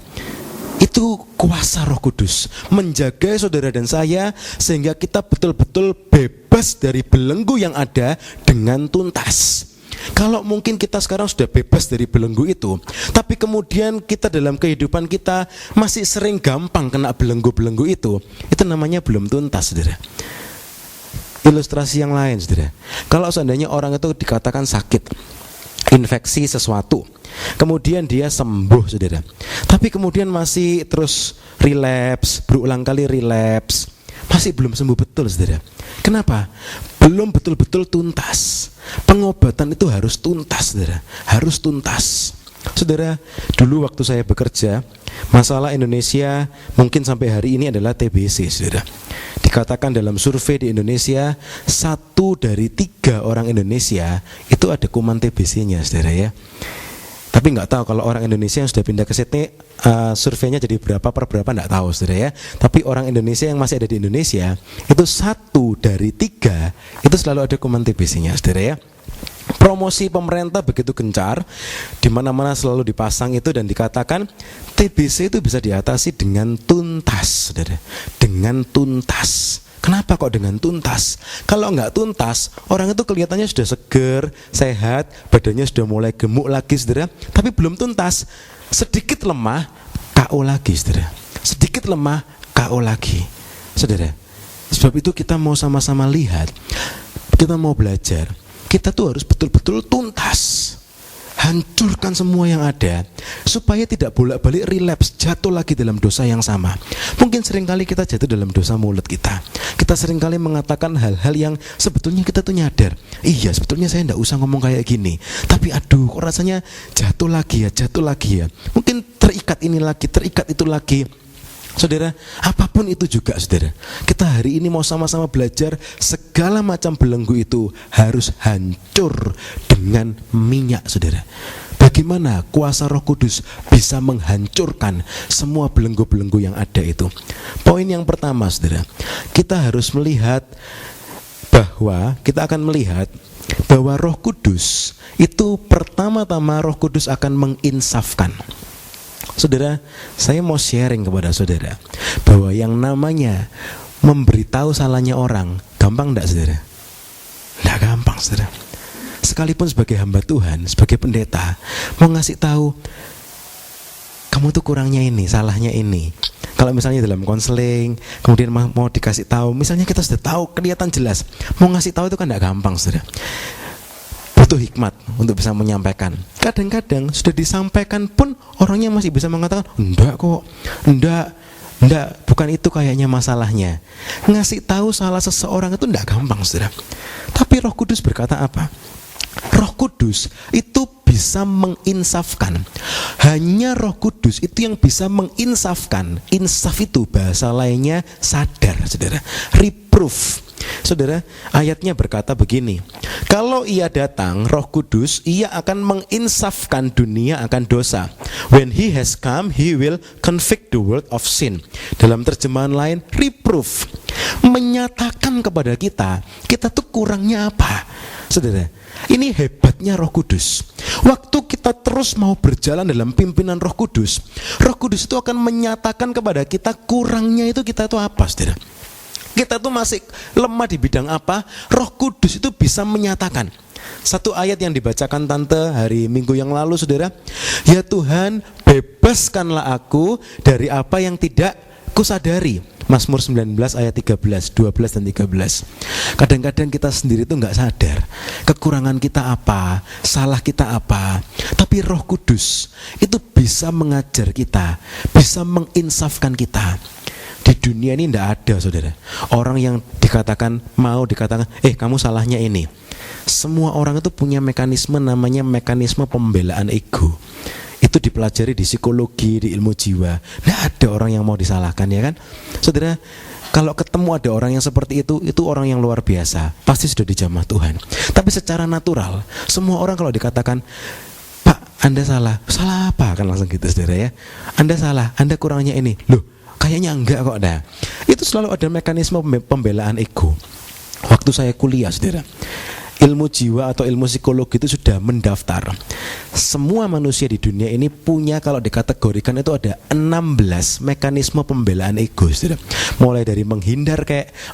Itu kuasa Roh Kudus menjaga saudara dan saya, sehingga kita betul-betul bebas dari belenggu yang ada dengan tuntas. Kalau mungkin kita sekarang sudah bebas dari belenggu itu, tapi kemudian kita dalam kehidupan kita masih sering gampang kena belenggu-belenggu itu namanya belum tuntas saudara. Ilustrasi yang lain saudara, kalau seandainya orang itu dikatakan sakit, infeksi sesuatu, kemudian dia sembuh saudara, tapi kemudian masih terus relapse, berulang kali relapse, masih belum sembuh betul saudara. Kenapa? Belum betul-betul tuntas. Pengobatan itu harus tuntas saudara, harus tuntas. Saudara, dulu waktu saya bekerja, masalah Indonesia mungkin sampai hari ini adalah TBC saudara. Dikatakan dalam survei di Indonesia, 1 dari 3 orang Indonesia itu ada kuman TBC-nya saudara ya. Tapi nggak tahu kalau orang Indonesia yang sudah pindah ke Sydney, surveinya jadi berapa per berapa nggak tahu saudara ya. Tapi orang Indonesia yang masih ada di Indonesia itu 1 dari 3 itu selalu ada kuman TBC-nya saudara ya. Promosi pemerintah begitu gencar, di mana-mana selalu dipasang itu dan dikatakan TBC itu bisa diatasi dengan tuntas, saudara. Dengan tuntas. Kenapa kok dengan tuntas? Kalau nggak tuntas, orang itu kelihatannya sudah seger, sehat, badannya sudah mulai gemuk lagi, saudara. Tapi belum tuntas, sedikit lemah, KO lagi, saudara. Sedikit lemah, KO lagi, saudara. Sebab itu kita mau sama-sama lihat, kita mau belajar. Kita tuh harus betul-betul tuntas, hancurkan semua yang ada, supaya tidak bolak-balik relapse, jatuh lagi dalam dosa yang sama. Mungkin seringkali kita jatuh dalam dosa mulut kita. Kita seringkali mengatakan hal-hal yang sebetulnya kita tuh nyadar, iya sebetulnya saya tidak usah ngomong kayak gini, tapi aduh kok rasanya jatuh lagi ya. Mungkin terikat ini lagi, terikat itu lagi. Saudara, apapun itu juga saudara, kita hari ini mau sama-sama belajar segala macam belenggu itu harus hancur dengan minyak saudara. Bagaimana kuasa Roh Kudus bisa menghancurkan semua belenggu-belenggu yang ada itu? Poin yang pertama saudara, kita harus melihat bahwa kita akan melihat bahwa Roh Kudus itu pertama-tama Roh Kudus akan menginsafkan. Saudara, saya mau sharing kepada saudara bahwa yang namanya memberitahu salahnya orang gampang enggak saudara? Enggak gampang saudara. Sekalipun sebagai hamba Tuhan, sebagai pendeta, mau ngasih tahu kamu tuh kurangnya ini, salahnya ini. Kalau misalnya dalam konseling, kemudian mau dikasih tahu, misalnya kita sudah tahu, kelihatan jelas, mau ngasih tahu itu kan enggak gampang saudara. Butuh hikmat untuk bisa menyampaikan. Kadang-kadang sudah disampaikan pun orangnya masih bisa mengatakan enggak kok, enggak, bukan itu kayaknya masalahnya. Ngasih tahu salah seseorang itu enggak gampang saudara. Tapi Roh Kudus berkata apa? Roh Kudus itu bisa menginsafkan. Hanya Roh Kudus itu yang bisa menginsafkan. Insaf itu bahasa lainnya sadar saudara, reproof. Saudara, ayatnya berkata begini, kalau ia datang, Roh Kudus, ia akan menginsafkan dunia akan dosa. When he has come, he will convict the world of sin. Dalam terjemahan lain, reproof, menyatakan kepada kita tuh kurangnya apa. Saudara, ini hebatnya Roh Kudus. Waktu kita terus mau berjalan dalam pimpinan Roh Kudus itu akan menyatakan kepada kita kurangnya itu kita tuh apa, saudara. Kita tuh masih lemah di bidang apa? Roh Kudus itu bisa menyatakan. Satu ayat yang dibacakan tante hari Minggu yang lalu saudara, ya Tuhan bebaskanlah aku dari apa yang tidak Kusadari, Mazmur 19 ayat 13, 12 dan 13. Kadang-kadang kita sendiri itu gak sadar kekurangan kita apa, salah kita apa. Tapi Roh Kudus itu bisa mengajar kita, bisa menginsafkan kita. Di dunia ini tidak ada, saudara, orang yang dikatakan kamu salahnya ini. Semua orang itu punya mekanisme, namanya mekanisme pembelaan ego. Itu dipelajari di psikologi, di ilmu jiwa. Tidak ada orang yang mau disalahkan, ya kan? Saudara, kalau ketemu ada orang yang seperti itu orang yang luar biasa, pasti sudah dijamah Tuhan. Tapi secara natural, semua orang kalau dikatakan, Pak, Anda salah. Salah apa? Kan langsung gitu, saudara, ya. Anda salah, Anda kurangnya ini. Loh, kayaknya enggak kok. Nah, itu selalu ada mekanisme pembelaan ego. Waktu saya kuliah, saudara, ilmu jiwa atau ilmu psikologi itu sudah mendaftar. Semua manusia di dunia ini punya, kalau dikategorikan itu ada 16 mekanisme pembelaan ego, saudara. Mulai dari menghindar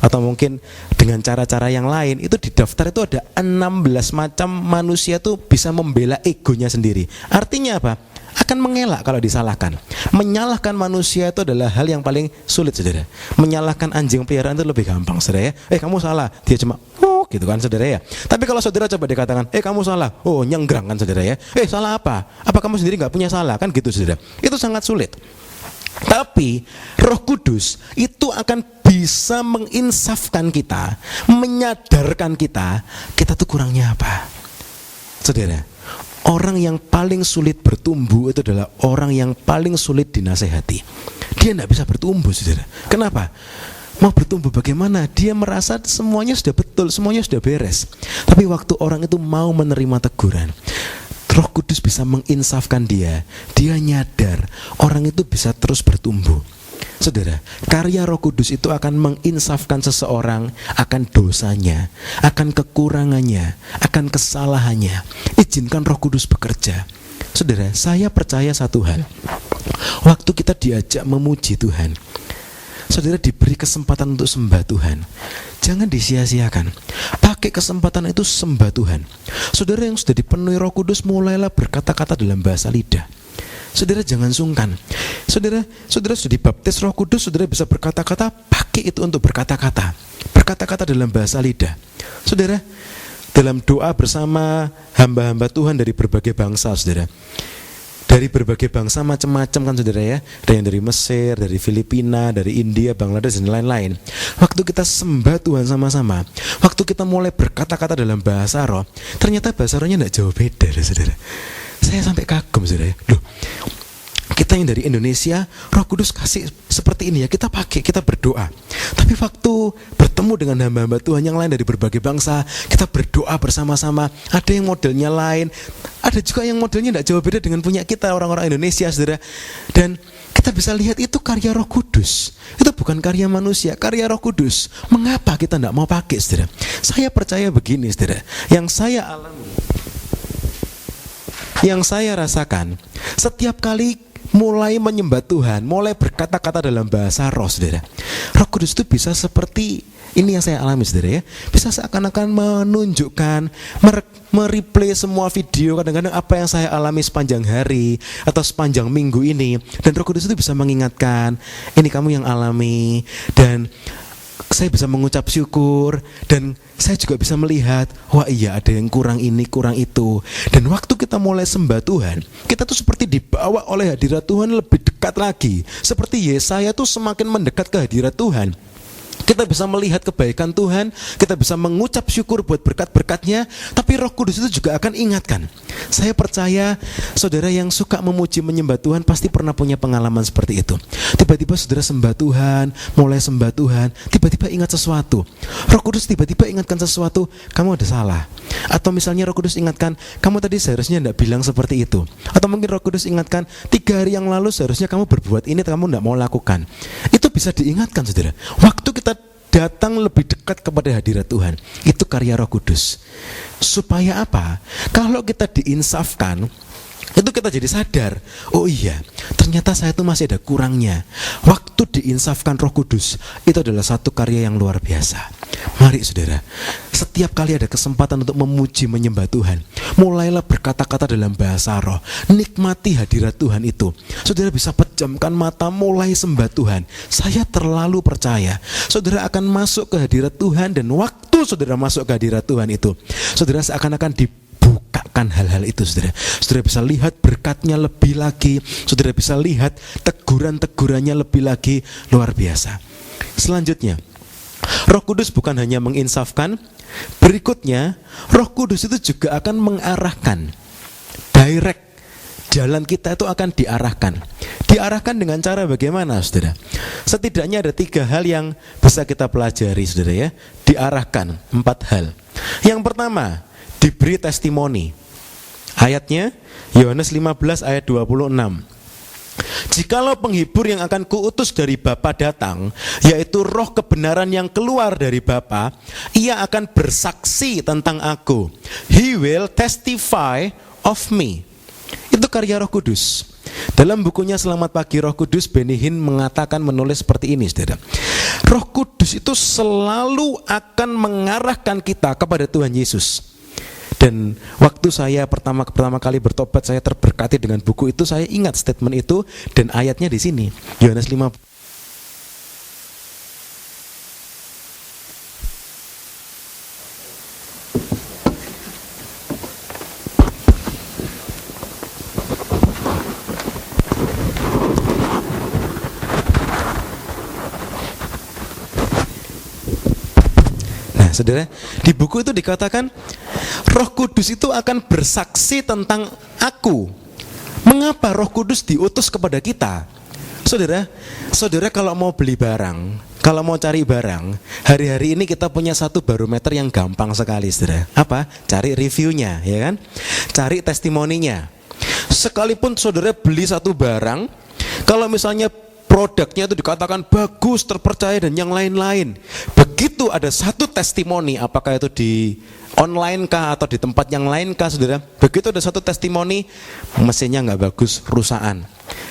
atau mungkin dengan cara-cara yang lain, itu di daftar itu ada 16 macam manusia tuh bisa membela egonya sendiri. Artinya apa? Akan mengelak kalau disalahkan. Menyalahkan manusia itu adalah hal yang paling sulit, saudara. Menyalahkan anjing peliharaan itu lebih gampang, saudara, ya. Kamu salah, dia cuma gitu kan, saudara, ya. Tapi kalau saudara coba dikatakan, kamu salah, nyenggrang kan, saudara, ya. Salah apa? Apa kamu sendiri nggak punya salah kan, gitu, saudara. Itu sangat sulit. Tapi Roh Kudus itu akan bisa menginsafkan kita, menyadarkan kita tuh kurangnya apa, saudara. Orang yang paling sulit bertumbuh itu adalah orang yang paling sulit dinasehati. Dia tidak bisa bertumbuh, saudara. Kenapa? Mau bertumbuh bagaimana? Dia merasa semuanya sudah betul, semuanya sudah beres. Tapi waktu orang itu mau menerima teguran, Roh Kudus bisa menginsafkan dia. Dia nyadar orang itu bisa terus bertumbuh. Saudara, karya Roh Kudus itu akan menginsafkan seseorang akan dosanya, akan kekurangannya, akan kesalahannya. Izinkan Roh Kudus bekerja. Saudara, saya percaya satu hal. Waktu kita diajak memuji Tuhan, saudara diberi kesempatan untuk sembah Tuhan, jangan disia-siakan. Pakai kesempatan itu sembah Tuhan. Saudara yang sudah dipenuhi Roh Kudus, mulailah berkata-kata dalam bahasa lidah. Saudara jangan sungkan. Saudara sudah dibaptis Roh Kudus, saudara bisa berkata-kata, pakai itu untuk berkata-kata. Berkata-kata dalam bahasa lidah. Saudara, dalam doa bersama hamba-hamba Tuhan dari berbagai bangsa, saudara. Dari berbagai bangsa macam-macam kan, saudara, ya. Ada yang dari Mesir, dari Filipina, dari India, Bangladesh dan lain-lain. Waktu kita sembah Tuhan sama-sama, waktu kita mulai berkata-kata dalam bahasa roh, ternyata bahasa rohnya tidak jauh beda, saudara. Saya sampai kagum, saudara. Loh, kita yang dari Indonesia, Roh Kudus kasih seperti ini ya, kita pakai, kita berdoa. Tapi waktu bertemu dengan hamba-hamba Tuhan yang lain dari berbagai bangsa, kita berdoa bersama-sama. Ada yang modelnya lain, ada juga yang modelnya tidak jauh beda dengan punya kita orang-orang Indonesia, saudara. Dan kita bisa lihat itu karya Roh Kudus. Itu bukan karya manusia, karya Roh Kudus. Mengapa kita tidak mau pakai, saudara? Saya percaya begini, saudara. Yang saya alami, yang saya rasakan, setiap kali mulai menyembah Tuhan, mulai berkata-kata dalam bahasa roh, saudara, Roh Kudus itu bisa seperti ini yang saya alami, saudara, ya. Bisa seakan-akan menunjukkan, mereplay semua video kadang-kadang apa yang saya alami sepanjang hari atau sepanjang minggu ini. Dan Roh Kudus itu bisa mengingatkan, ini kamu yang alami. Dan saya bisa mengucap syukur, dan saya juga bisa melihat, wah iya ada yang kurang ini, kurang itu. Dan waktu kita mulai sembah Tuhan, kita tuh seperti dibawa oleh hadirat Tuhan lebih dekat lagi. Seperti Yesaya tuh semakin mendekat ke hadirat Tuhan. Kita bisa melihat kebaikan Tuhan, kita bisa mengucap syukur buat berkat-berkatnya, tapi Roh Kudus itu juga akan ingatkan. Saya percaya saudara yang suka memuji menyembah Tuhan pasti pernah punya pengalaman seperti itu. Tiba-tiba saudara sembah Tuhan, mulai sembah Tuhan, tiba-tiba ingat sesuatu. Roh Kudus tiba-tiba ingatkan sesuatu, kamu ada salah. Atau misalnya Roh Kudus ingatkan, kamu tadi seharusnya tidak bilang seperti itu. Atau mungkin Roh Kudus ingatkan, 3 hari yang lalu seharusnya kamu berbuat ini, kamu tidak mau lakukan. Itu bisa diingatkan, saudara. Waktu kita datang lebih dekat kepada hadirat Tuhan, itu karya Roh Kudus. Supaya apa? Kalau kita diinsafkan, itu kita jadi sadar, oh iya, ternyata saya tuh masih ada kurangnya. Waktu diinsafkan Roh Kudus, itu adalah satu karya yang luar biasa. Mari saudara, setiap kali ada kesempatan untuk memuji menyembah Tuhan, mulailah berkata-kata dalam bahasa roh. Nikmati hadirat Tuhan itu. Saudara bisa pejamkan mata, mulai sembah Tuhan. Saya terlalu percaya saudara akan masuk ke hadirat Tuhan, dan waktu saudara masuk ke hadirat Tuhan itu, saudara seakan-akan dibukakan hal-hal itu. Saudara bisa lihat berkatnya lebih lagi. Saudara bisa lihat teguran-tegurannya lebih lagi. Luar biasa. Selanjutnya, Roh Kudus bukan hanya menginsafkan, berikutnya Roh Kudus itu juga akan mengarahkan. Direct, jalan kita itu akan diarahkan. Diarahkan dengan cara bagaimana, saudara? Setidaknya ada 3 hal yang bisa kita pelajari, saudara ya. Diarahkan 4 hal. Yang pertama, diberi testimoni. Ayatnya Yohanes 15 ayat 26. Jikalau penghibur yang akan kuutus dari Bapa datang, yaitu roh kebenaran yang keluar dari Bapa, ia akan bersaksi tentang aku. He will testify of me. Itu karya Roh Kudus. Dalam bukunya Selamat Pagi Roh Kudus, Benny Hinn mengatakan, menulis seperti ini, saudara. Roh Kudus itu selalu akan mengarahkan kita kepada Tuhan Yesus. Dan waktu saya pertama kali bertobat, saya terberkati dengan buku itu. Saya ingat statement itu dan ayatnya di sini, Yohanes 5. Saudara, di buku itu dikatakan Roh Kudus itu akan bersaksi tentang aku. Mengapa Roh Kudus diutus kepada kita? Saudara kalau mau beli barang, kalau mau cari barang, hari-hari ini kita punya satu barometer yang gampang sekali, saudara. Apa? Cari reviewnya, ya kan? Cari testimoninya. Sekalipun saudara beli satu barang, kalau misalnya produknya itu dikatakan bagus, terpercaya dan yang lain-lain, begitu ada satu testimoni, apakah itu di online kah atau di tempat yang lain kah, saudara, begitu ada satu testimoni mesinnya nggak bagus, rusakan,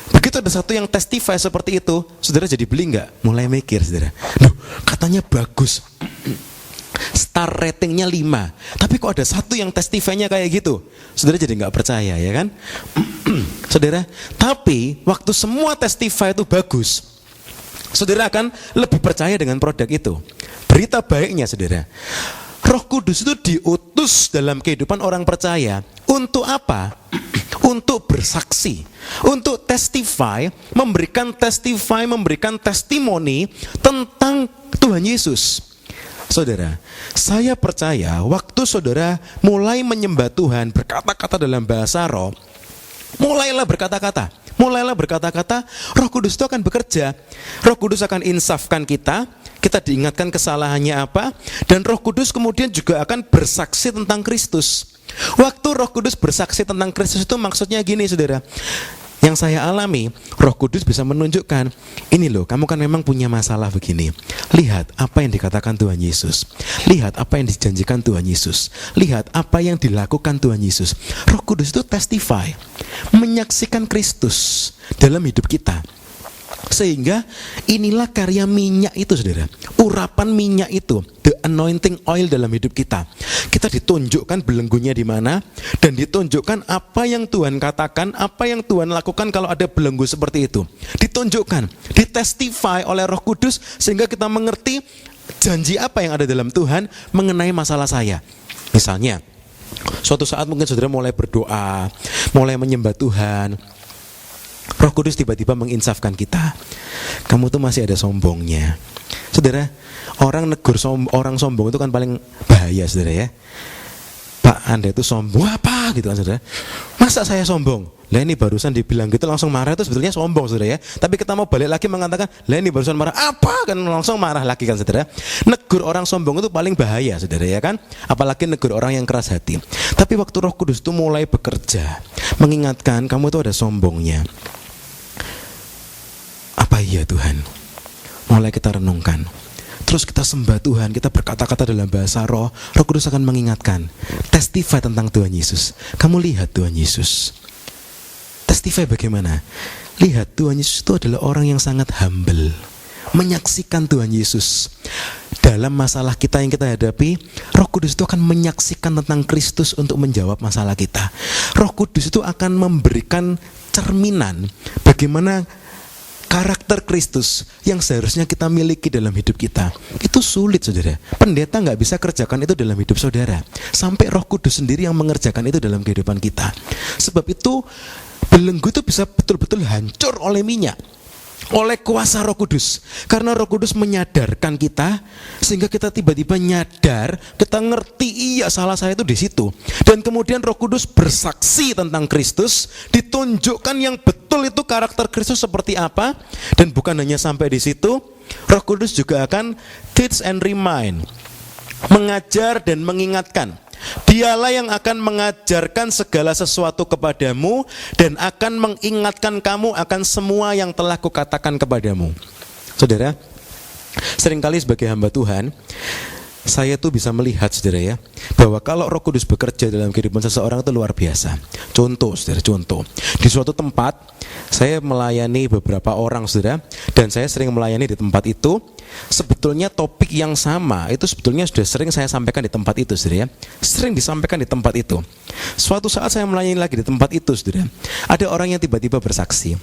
begitu ada satu yang testify seperti itu, saudara jadi beli nggak? Mulai mikir, saudara, loh katanya bagus, star ratingnya 5, tapi kok ada satu yang testify-nya kayak gitu, saudara jadi nggak percaya, ya kan? Saudara, tapi waktu semua testify itu bagus, saudara akan lebih percaya dengan produk itu. Berita baiknya, saudara, Roh Kudus itu diutus dalam kehidupan orang percaya untuk apa? Untuk bersaksi, untuk testify, memberikan testimoni tentang Tuhan Yesus. Saudara, saya percaya waktu saudara mulai menyembah Tuhan, berkata-kata dalam bahasa roh, mulailah berkata-kata, Roh Kudus itu akan bekerja. Roh Kudus akan insafkan kita diingatkan kesalahannya apa, dan Roh Kudus kemudian juga akan bersaksi tentang Kristus. Waktu Roh Kudus bersaksi tentang Kristus itu maksudnya gini, saudara. Yang saya alami, Roh Kudus bisa menunjukkan, ini loh, kamu kan memang punya masalah begini. Lihat apa yang dikatakan Tuhan Yesus. Lihat apa yang dijanjikan Tuhan Yesus. Lihat apa yang dilakukan Tuhan Yesus. Roh Kudus itu testify, menyaksikan Kristus dalam hidup kita. Sehingga inilah karya minyak itu, saudara. Urapan minyak itu, the anointing oil dalam hidup kita. Kita ditunjukkan belenggunya di mana, dan ditunjukkan apa yang Tuhan katakan, apa yang Tuhan lakukan kalau ada belenggu seperti itu. Ditunjukkan, ditestify oleh Roh Kudus, sehingga kita mengerti janji apa yang ada dalam Tuhan mengenai masalah saya. Misalnya, suatu saat mungkin saudara mulai berdoa, mulai menyembah Tuhan, Roh Kudus tiba-tiba menginsafkan kita. Kamu tuh masih ada sombongnya. Saudara, orang negur orang sombong itu kan paling bahaya, saudara ya. Pak, Anda itu sombong apa gitu kan, saudara. Masa saya sombong? Lah ini barusan dibilang gitu langsung marah, itu sebetulnya sombong, saudara ya. Tapi kita mau balik lagi mengatakan, lah ini barusan marah apa, kan langsung marah lagi kan, saudara. Negur orang sombong itu paling bahaya, saudara ya kan. Apalagi negur orang yang keras hati. Tapi waktu Roh Kudus itu mulai bekerja, mengingatkan kamu itu ada sombongnya. Apa iya Tuhan? Mulai kita renungkan, terus kita sembah Tuhan, kita berkata-kata dalam bahasa roh. Roh Kudus akan mengingatkan, testify tentang Tuhan Yesus. Kamu lihat Tuhan Yesus. Testify bagaimana? Lihat Tuhan Yesus itu adalah orang yang sangat humble, menyaksikan Tuhan Yesus. Dalam masalah kita yang kita hadapi, Roh Kudus itu akan menyaksikan tentang Kristus untuk menjawab masalah kita. Roh Kudus itu akan memberikan cerminan bagaimana karakter Kristus yang seharusnya kita miliki dalam hidup kita. Itu sulit, saudara. Pendeta gak bisa kerjakan itu dalam hidup saudara. Sampai Roh Kudus sendiri yang mengerjakan itu dalam kehidupan kita. Sebab itu belenggu itu bisa betul-betul hancur oleh minyak, oleh kuasa Roh Kudus. Karena Roh Kudus menyadarkan kita, sehingga kita tiba-tiba nyadar, kita ngerti, iya salah saya itu di situ. Dan kemudian Roh Kudus bersaksi tentang Kristus, ditunjukkan yang betul itu karakter Kristus seperti apa. Dan bukan hanya sampai di situ, Roh Kudus juga akan teach and remind, mengajar dan mengingatkan. Dialah yang akan mengajarkan segala sesuatu kepadamu dan akan mengingatkan kamu akan semua yang telah kukatakan kepadamu. Saudara, seringkali sebagai hamba Tuhan, saya tuh bisa melihat, saudara ya, bahwa kalau Roh Kudus bekerja dalam kehidupan seseorang itu luar biasa. Contoh, saudara, contoh. Di suatu tempat, saya melayani beberapa orang, saudara, dan saya sering melayani di tempat itu. Sebetulnya topik yang sama itu sebetulnya sudah sering saya sampaikan di tempat itu, saudara ya. Sering disampaikan di tempat itu. Suatu saat saya melayani lagi di tempat itu, saudara. Ada orang yang tiba-tiba bersaksi.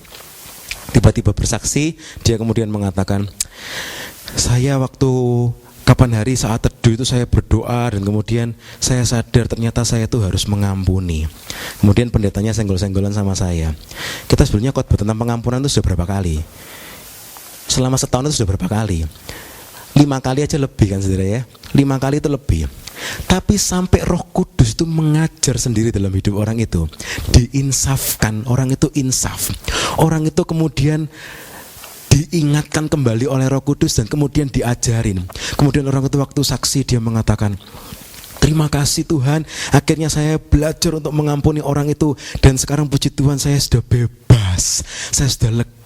Tiba-tiba bersaksi, dia kemudian mengatakan, saya waktu kapan hari saat teduh itu saya berdoa dan kemudian saya sadar ternyata saya itu harus mengampuni. Kemudian pendetanya senggol-senggolan sama saya. Kita sebetulnya khotbah tentang pengampunan itu sudah berapa kali? Selama setahun itu sudah berapa kali? 5 kali aja lebih kan, saudara ya? 5 kali itu lebih. Tapi sampai Roh Kudus itu mengajar sendiri dalam hidup orang itu, diinsafkan, orang itu insaf. Orang itu kemudian diingatkan kembali oleh Roh Kudus dan kemudian diajarin. Kemudian orang itu waktu saksi dia mengatakan, terima kasih Tuhan, akhirnya saya belajar untuk mengampuni orang itu. Dan sekarang puji Tuhan saya sudah bebas, saya sudah lega.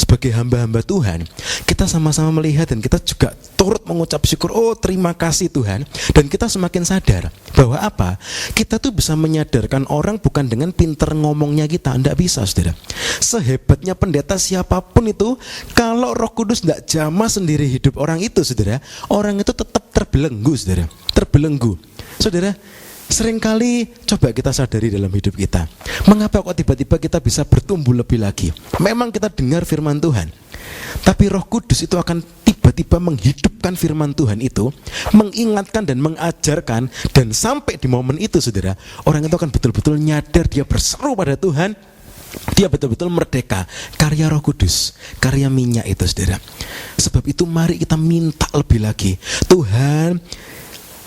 Sebagai hamba-hamba Tuhan, kita sama-sama melihat dan kita juga turut mengucap syukur, oh terima kasih Tuhan. Dan kita semakin sadar bahwa apa? Kita tuh bisa menyadarkan orang bukan dengan pinter ngomongnya kita. Tidak bisa, saudara. Sehebatnya pendeta siapapun itu, kalau Roh Kudus tidak jamah sendiri hidup orang itu, saudara, orang itu tetap terbelenggu, saudara. Terbelenggu. Saudara, seringkali coba kita sadari dalam hidup kita, mengapa kok tiba-tiba kita bisa bertumbuh lebih lagi? Memang kita dengar firman Tuhan, tapi Roh Kudus itu akan tiba-tiba menghidupkan firman Tuhan itu, mengingatkan dan mengajarkan. Dan sampai di momen itu, saudara, orang itu akan betul-betul nyadar, dia berseru pada Tuhan, dia betul-betul merdeka. Karya Roh Kudus, karya minyak itu, saudara. Sebab itu mari kita minta lebih lagi, Tuhan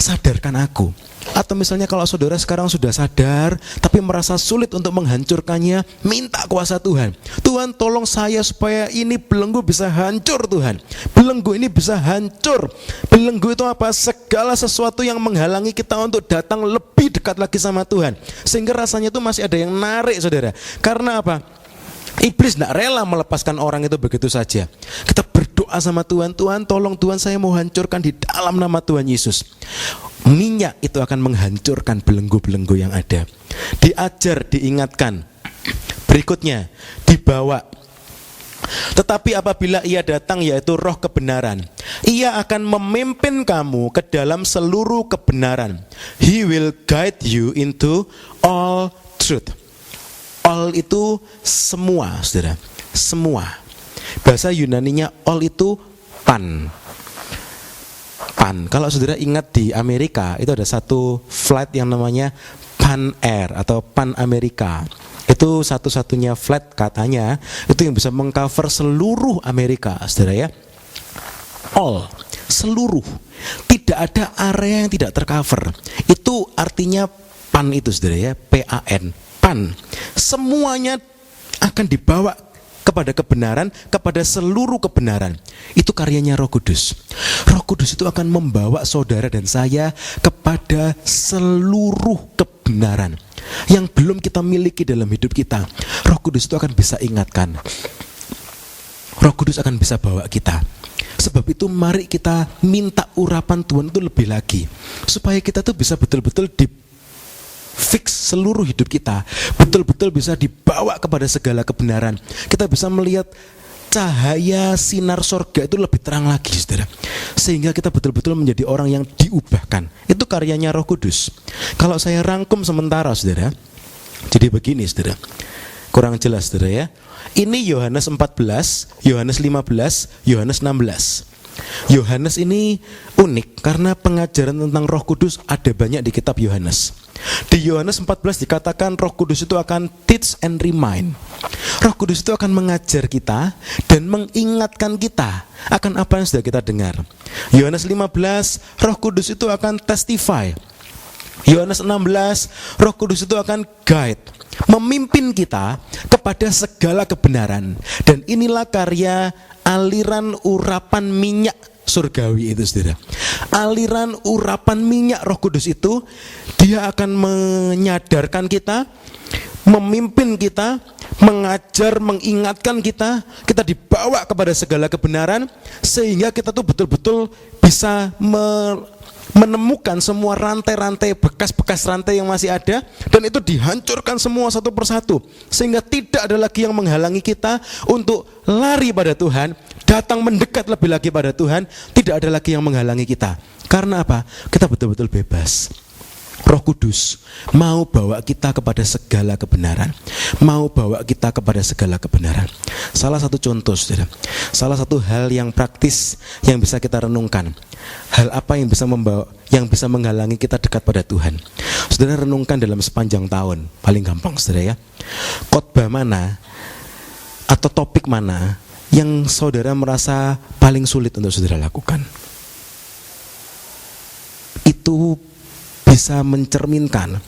sadarkan aku. Atau misalnya kalau saudara sekarang sudah sadar tapi merasa sulit untuk menghancurkannya, minta kuasa Tuhan. Tuhan tolong saya supaya ini belenggu bisa hancur, Tuhan. Belenggu ini bisa hancur. Belenggu itu apa? Segala sesuatu yang menghalangi kita untuk datang lebih dekat lagi sama Tuhan, sehingga rasanya itu masih ada yang narik, saudara. Karena apa? Iblis tidak rela melepaskan orang itu begitu saja. Kita berdoa sama Tuhan, Tuhan tolong Tuhan, saya mau hancurkan di dalam nama Tuhan Yesus. Minyak itu akan menghancurkan belenggu-belenggu yang ada. Diajar, diingatkan. Berikutnya, dibawa. Tetapi apabila ia datang, yaitu Roh kebenaran, ia akan memimpin kamu ke dalam seluruh kebenaran. He will guide you into all truth. All itu semua, saudara. Semua. Bahasa Yunaninya all itu pan. Pan. Kalau saudara ingat di Amerika itu ada satu flight yang namanya Pan Air atau Pan Amerika. Itu satu-satunya flight katanya itu yang bisa mengcover seluruh Amerika, saudara ya. All, seluruh. Tidak ada area yang tidak tercover. Itu artinya pan itu, saudara ya, PAN. Pan. Semuanya akan dibawa kepada kebenaran, kepada seluruh kebenaran. Itu karyanya Roh Kudus. Roh Kudus itu akan membawa saudara dan saya kepada seluruh kebenaran yang belum kita miliki dalam hidup kita. Roh Kudus itu akan bisa ingatkan. Roh Kudus akan bisa bawa kita. Sebab itu mari kita minta urapan Tuhan itu lebih lagi, supaya kita tuh bisa betul-betul fix seluruh hidup kita, betul-betul bisa dibawa kepada segala kebenaran. Kita bisa melihat cahaya sinar sorga itu lebih terang lagi, saudara. Sehingga kita betul-betul menjadi orang yang diubahkan. Itu karyanya Roh Kudus. Kalau saya rangkum sementara, saudara, jadi begini, saudara. Kurang jelas, saudara ya. Ini Yohanes 14, Yohanes 15, Yohanes 16. Yohanes ini unik karena pengajaran tentang Roh Kudus ada banyak di kitab Yohanes. Di Yohanes 14 dikatakan Roh Kudus itu akan teach and remind. Roh Kudus itu akan mengajar kita dan mengingatkan kita akan apa yang sudah kita dengar. Yohanes 15, Roh Kudus itu akan testify. Yohanes 16, Roh Kudus itu akan guide, memimpin kita kepada segala kebenaran. Dan inilah karya aliran urapan minyak surgawi itu, saudara. Aliran urapan minyak Roh Kudus itu, dia akan menyadarkan kita, memimpin kita, mengajar, mengingatkan kita. Kita dibawa kepada segala kebenaran, sehingga kita tuh betul-betul bisa menemukan semua rantai-rantai, bekas-bekas rantai yang masih ada, dan itu dihancurkan semua satu persatu, sehingga tidak ada lagi yang menghalangi kita untuk lari pada Tuhan, datang mendekat lebih lagi pada Tuhan. Tidak ada lagi yang menghalangi kita. Karena apa? Kita betul-betul bebas. Roh Kudus mau bawa kita kepada segala kebenaran, mau bawa kita kepada segala kebenaran. Salah satu contoh, saudara, salah satu hal yang praktis yang bisa kita renungkan. Hal apa yang bisa menghalangi kita dekat pada Tuhan? Saudara renungkan dalam sepanjang tahun. Paling gampang, saudara ya. Khotbah mana atau topik mana yang saudara merasa paling sulit untuk saudara lakukan? Itu bisa mencerminkan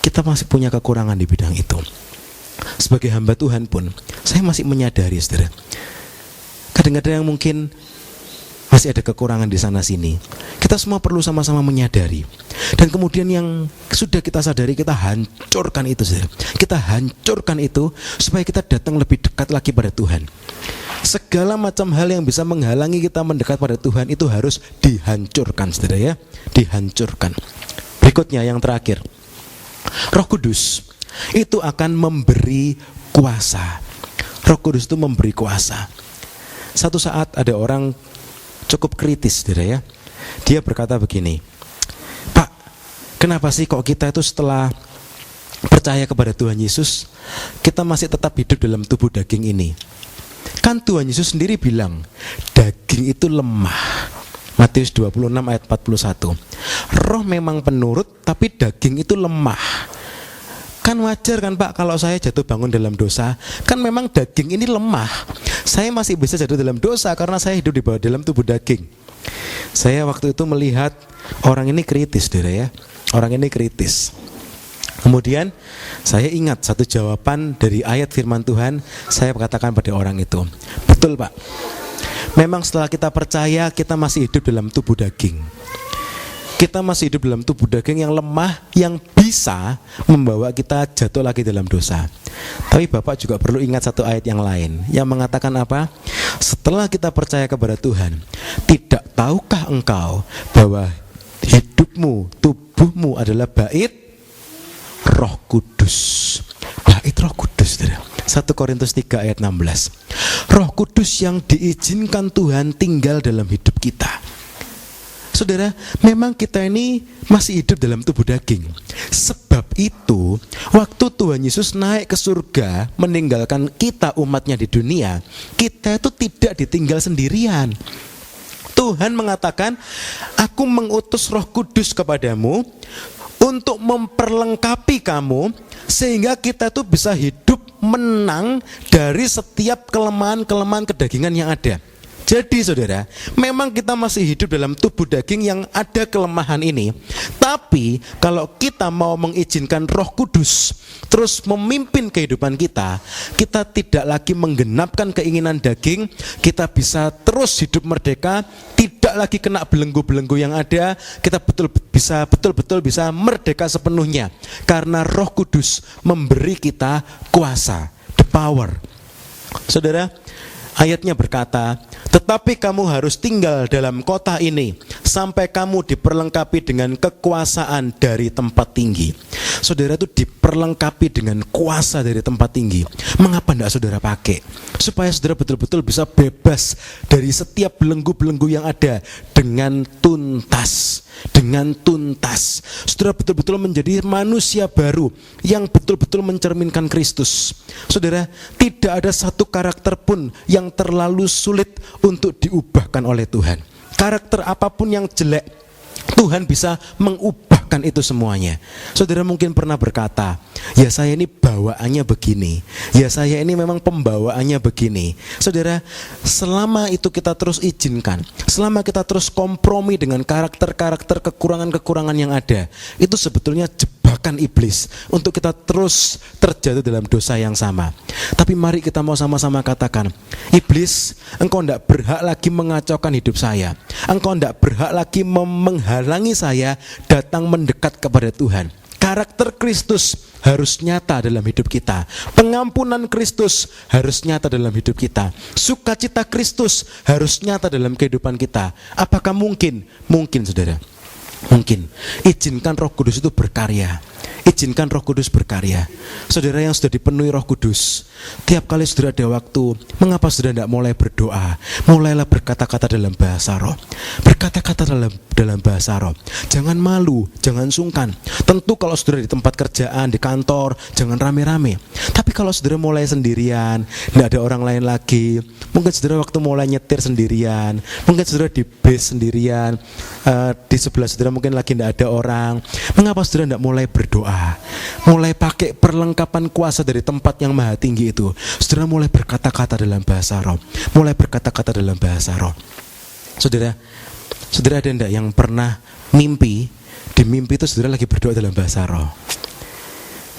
kita masih punya kekurangan di bidang itu. Sebagai hamba Tuhan pun saya masih menyadari, saudara, kadang-kadang mungkin masih ada kekurangan di sana sini. Kita semua perlu sama-sama menyadari. Dan kemudian yang sudah kita sadari, kita hancurkan itu, saudara. Kita hancurkan itu supaya kita datang lebih dekat lagi pada Tuhan. Segala macam hal yang bisa menghalangi kita mendekat pada Tuhan itu harus dihancurkan, saudara ya. Dihancurkan. Berikutnya yang terakhir, Roh Kudus itu akan memberi kuasa. Roh Kudus itu memberi kuasa. Satu saat ada orang cukup kritis, saudara ya. Dia berkata begini, Pak, kenapa sih kok kita itu setelah percaya kepada Tuhan Yesus, kita masih tetap hidup dalam tubuh daging ini? Kan Tuhan Yesus sendiri bilang, daging itu lemah. Matius 26 ayat 41. Roh memang penurut, tapi daging itu lemah. Kan wajar kan Pak, kalau saya jatuh bangun dalam dosa, kan memang daging ini lemah. Saya masih bisa jatuh dalam dosa karena saya hidup di bawah dalam tubuh daging. Saya waktu itu melihat orang ini kritis, saudara ya. Orang ini kritis. Kemudian saya ingat satu jawaban dari ayat firman Tuhan. Saya katakan pada orang itu, betul Pak, memang setelah kita percaya, kita masih hidup dalam tubuh daging. Kita masih hidup dalam tubuh daging yang lemah, yang bisa membawa kita jatuh lagi dalam dosa. Tapi Bapak juga perlu ingat satu ayat yang lain, yang mengatakan apa? Setelah kita percaya kepada Tuhan, tidak tahukah engkau bahwa hidupmu, tubuhmu adalah bait Roh Kudus. Bait Roh Kudus, saudara. 1 Korintus 3 ayat 16. Roh Kudus yang diizinkan Tuhan tinggal dalam hidup kita. Saudara, memang kita ini masih hidup dalam tubuh daging. Sebab itu, waktu Tuhan Yesus naik ke surga, meninggalkan kita umatnya di dunia, kita itu tidak ditinggal sendirian. Tuhan mengatakan, aku mengutus Roh Kudus kepadamu untuk memperlengkapi kamu, sehingga kita tuh bisa hidup menang dari setiap kelemahan-kelemahan kedagingan yang ada. Jadi saudara, memang kita masih hidup dalam tubuh daging yang ada kelemahan ini. Tapi kalau kita mau mengizinkan Roh Kudus terus memimpin kehidupan kita, kita tidak lagi menggenapkan keinginan daging. Kita bisa terus hidup merdeka, tidak lagi kena belenggu-belenggu yang ada. Kita betul-betul bisa merdeka sepenuhnya, karena Roh Kudus memberi kita kuasa, the power. Saudara, ayatnya berkata, tetapi kamu harus tinggal dalam kota ini sampai kamu diperlengkapi dengan kekuasaan dari tempat tinggi. Saudara itu diperlengkapi dengan kuasa dari tempat tinggi. Mengapa tidak saudara pakai? Supaya saudara betul-betul bisa bebas dari setiap belenggu-belenggu yang ada dengan tuntas. Dengan tuntas. Saudara betul-betul menjadi manusia baru yang betul-betul mencerminkan Kristus. Saudara, tidak ada satu karakter pun yang terlalu sulit untuk diubahkan oleh Tuhan. Karakter apapun yang jelek, Tuhan bisa mengubahkan itu semuanya. Saudara mungkin pernah berkata, ya saya ini bawaannya begini, ya saya ini memang pembawaannya begini. Saudara, selama itu kita terus izinkan, selama kita terus kompromi dengan karakter-karakter kekurangan-kekurangan yang ada, itu sebetulnya jebakan iblis untuk kita terus terjatuh dalam dosa yang sama. Tapi mari kita mau sama-sama katakan, iblis, engkau tidak berhak lagi mengacaukan hidup saya. Engkau tidak berhak lagi menghalangi saya datang mendekat kepada Tuhan. Karakter Kristus harus nyata dalam hidup kita. Pengampunan Kristus harus nyata dalam hidup kita. Sukacita Kristus harus nyata dalam kehidupan kita. Apakah mungkin? Mungkin, saudara. Mungkin. Izinkan Roh Kudus itu berkarya. Izinkan Roh Kudus berkarya. Saudara yang sudah dipenuhi Roh Kudus, tiap kali saudara ada waktu, mengapa saudara tidak mulai berdoa? Mulailah berkata-kata dalam bahasa roh. Berkata-kata dalam bahasa roh. Jangan malu, jangan sungkan. Tentu kalau saudara di tempat kerjaan, di kantor, jangan rame-rame. Tapi kalau saudara mulai sendirian, tidak ada orang lain lagi, mungkin saudara waktu mulai nyetir sendirian, mungkin saudara di bis sendirian, di sebelah saudara mungkin lagi tidak ada orang. Mengapa saudara tidak mulai berdoa? Mulai pakai perlengkapan kuasa dari tempat yang maha tinggi itu. Saudara mulai berkata-kata dalam bahasa roh. Mulai berkata-kata dalam bahasa roh. Saudara ada enggak yang pernah mimpi, di mimpi itu saudara lagi berdoa dalam bahasa roh?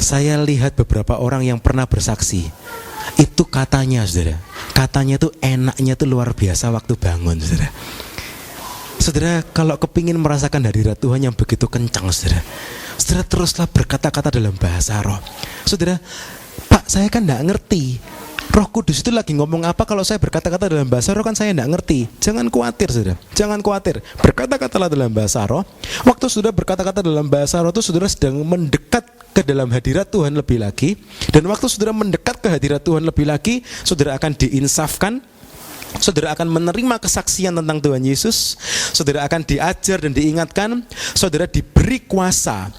Saya lihat beberapa orang yang pernah bersaksi. Itu katanya, saudara, katanya itu enaknya itu luar biasa waktu bangun, saudara. Saudara, kalau kepingin merasakan hadirat Tuhan yang begitu kencang, saudara, teruslah berkata-kata dalam bahasa roh. Saudara, Pak, saya kan tidak ngerti Roh Kudus itu lagi ngomong apa. Kalau saya berkata-kata dalam bahasa roh kan saya tidak ngerti. Jangan khawatir, saudara, jangan khawatir. Berkata-katalah dalam bahasa roh. Waktu saudara berkata-kata dalam bahasa roh itu saudara sedang mendekat ke dalam hadirat Tuhan lebih lagi. Dan waktu saudara mendekat ke hadirat Tuhan lebih lagi, saudara akan diinsafkan. Saudara akan menerima kesaksian tentang Tuhan Yesus. Saudara akan diajar dan diingatkan. Saudara diberi kuasa.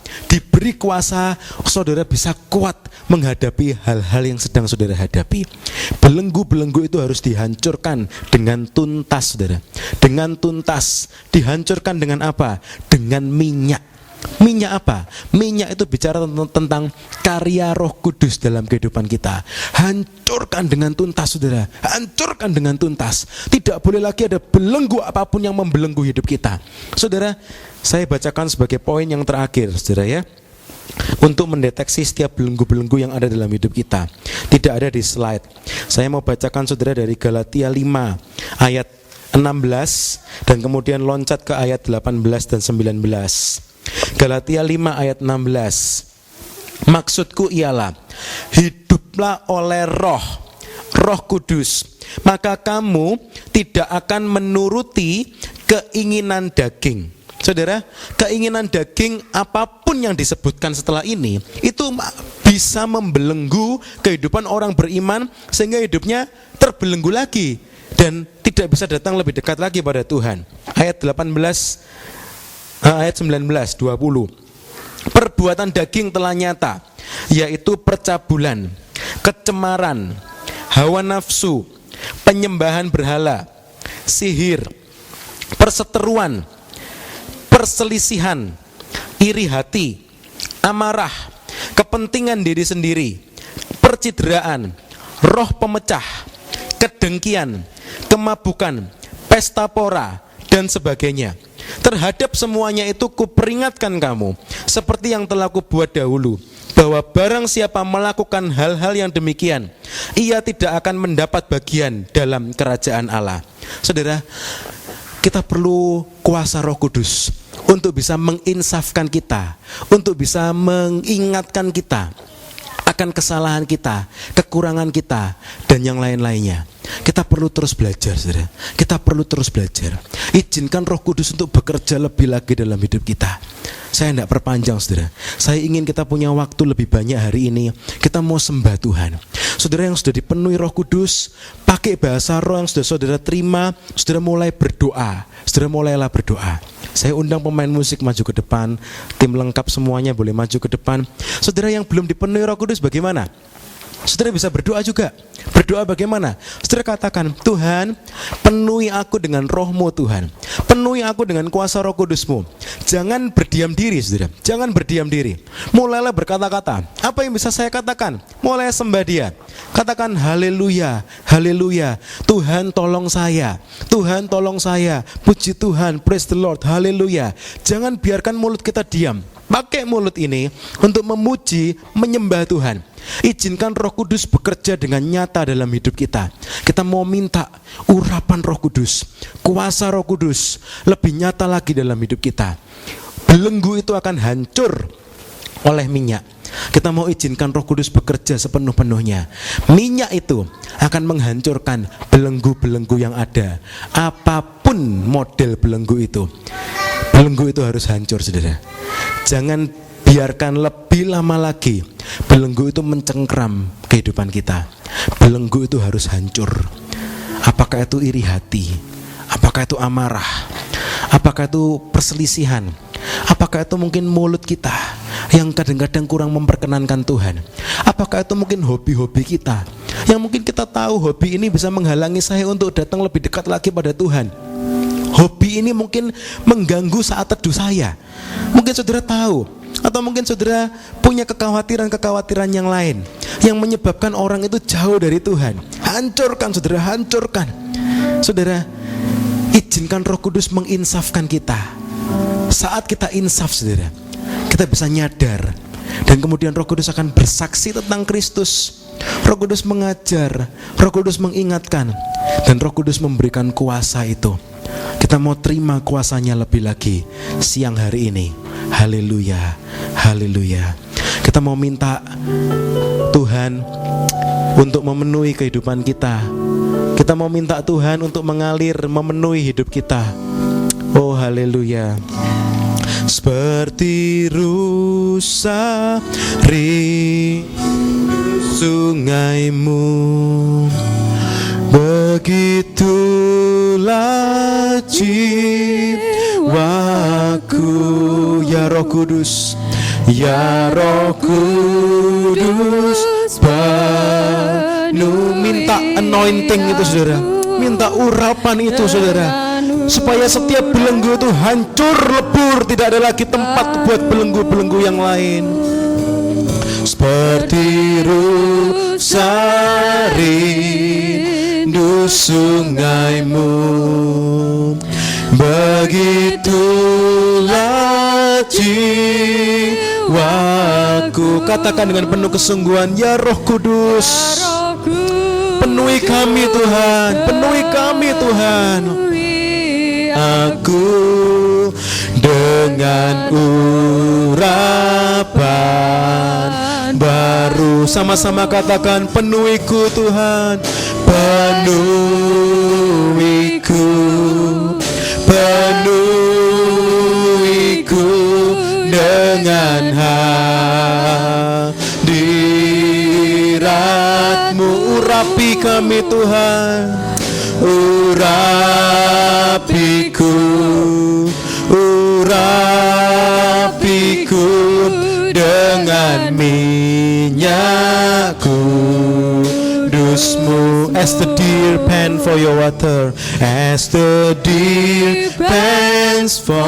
Saudara bisa kuat menghadapi hal-hal yang sedang saudara hadapi. Belenggu-belenggu itu harus dihancurkan dengan tuntas, saudara. Dengan tuntas. Dihancurkan dengan apa? Dengan minyak. Minyak apa? Minyak itu bicara tentang karya Roh Kudus dalam kehidupan kita. Hancurkan dengan tuntas, saudara. Hancurkan dengan tuntas. Tidak boleh lagi ada belenggu apapun yang membelenggu hidup kita. Saudara, saya bacakan sebagai poin yang terakhir, saudara ya, untuk mendeteksi setiap belenggu-belenggu yang ada dalam hidup kita. Tidak ada di slide. Saya mau bacakan, saudara, dari Galatia 5 ayat 16 dan kemudian loncat ke ayat 18 dan 19. Galatia 5 ayat 16. Maksudku ialah, hiduplah oleh Roh Kudus, maka kamu tidak akan menuruti keinginan daging. Saudara, keinginan daging apapun yang disebutkan setelah ini, itu bisa membelenggu kehidupan orang beriman sehingga hidupnya terbelenggu lagi dan tidak bisa datang lebih dekat lagi pada Tuhan. Ayat 19, 20. Perbuatan daging telah nyata, yaitu percabulan, kecemaran, hawa nafsu, penyembahan berhala, sihir, perseteruan, perselisihan, iri hati, amarah, kepentingan diri sendiri, percideraan, roh pemecah, kedengkian, kemabukan, pesta pora, dan sebagainya. Terhadap semuanya itu kuperingatkan kamu, seperti yang telah kubuat dahulu, bahwa barang siapa melakukan hal-hal yang demikian, ia tidak akan mendapat bagian dalam kerajaan Allah. Saudara, kita perlu kuasa Roh Kudus untuk bisa menginsafkan kita, untuk bisa mengingatkan kita akan kesalahan kita, kekurangan kita, dan yang lain-lainnya. Kita perlu terus belajar, saudara. Kita perlu terus belajar. Izinkan Roh Kudus untuk bekerja lebih lagi dalam hidup kita. Saya tidak perpanjang, saudara. Saya ingin kita punya waktu lebih banyak hari ini. Kita mau sembah Tuhan. Saudara yang sudah dipenuhi Roh Kudus, pakai bahasa roh yang sudah saudara terima, saudara mulai berdoa. Saudara mulailah berdoa. Saya undang pemain musik maju ke depan. Tim lengkap semuanya boleh maju ke depan. Saudara yang belum dipenuhi Roh Kudus bagaimana? Saudara bisa berdoa juga. Berdoa bagaimana? Saudara katakan, Tuhan, penuhi aku dengan Roh-Mu Tuhan. Penuhi aku dengan kuasa Roh Kudus-Mu. Jangan berdiam diri, saudara. Jangan berdiam diri. Mulailah berkata-kata. Apa yang bisa saya katakan? Mulai sembah Dia. Katakan haleluya, haleluya. Tuhan tolong saya. Tuhan tolong saya. Puji Tuhan, praise the Lord, haleluya. Jangan biarkan mulut kita diam. Pakai mulut ini untuk memuji, menyembah Tuhan. Izinkan Roh Kudus bekerja dengan nyata dalam hidup kita. Kita mau minta urapan Roh Kudus, kuasa Roh Kudus lebih nyata lagi dalam hidup kita. Belenggu itu akan hancur oleh minyak. Kita mau izinkan Roh Kudus bekerja sepenuh-penuhnya. Minyak itu akan menghancurkan belenggu-belenggu yang ada. Apapun model belenggu itu harus hancur, saudara. Jangan biarkan lebih lama lagi belenggu itu mencengkram kehidupan kita. Belenggu itu harus hancur. Apakah itu iri hati? Apakah itu amarah? Apakah itu perselisihan? Apakah itu mungkin mulut kita yang kadang-kadang kurang memperkenankan Tuhan? Apakah itu mungkin hobi-hobi kita yang mungkin kita tahu hobi ini bisa menghalangi saya untuk datang lebih dekat lagi pada Tuhan? Hobi ini mungkin mengganggu saat teduh saya. Mungkin saudara tahu, atau mungkin saudara punya kekhawatiran-kekhawatiran yang lain yang menyebabkan orang itu jauh dari Tuhan. Hancurkan, saudara, hancurkan. Saudara, izinkan Roh Kudus menginsafkan kita. Saat kita insaf, saudara, kita bisa nyadar. Dan kemudian Roh Kudus akan bersaksi tentang Kristus. Roh Kudus mengajar, Roh Kudus mengingatkan, dan Roh Kudus memberikan kuasa itu. Kita mau terima kuasanya lebih lagi siang hari ini. Haleluya, haleluya. Kita mau minta Tuhan untuk memenuhi kehidupan kita. Kita mau minta Tuhan untuk mengalir, memenuhi hidup kita. Oh haleluya. Seperti rusa rindu sungaimu, begitulah jiwaku. Ya Roh Kudus, ya Roh Kudus, penuh. Minta anointing itu, saudara. Minta urapan itu, saudara, supaya setiap belenggu itu hancur lebur. Tidak ada lagi tempat buat belenggu-belenggu yang lain. Seperti rusa rindu sungaimu, begitulah jiwaku. Katakan dengan penuh kesungguhan, ya Roh Kudus, penuhi kami Tuhan, penuhi kami Tuhan. Aku dengan urapan baru. Sama-sama katakan, penuhiku Tuhan, penuhiku, penuhiku dengan hadirat-Mu. Urapi kami Tuhan, urapiku, urapiku dengan minyak kudus-Mu. As the deer pant for your water, as the deer pants for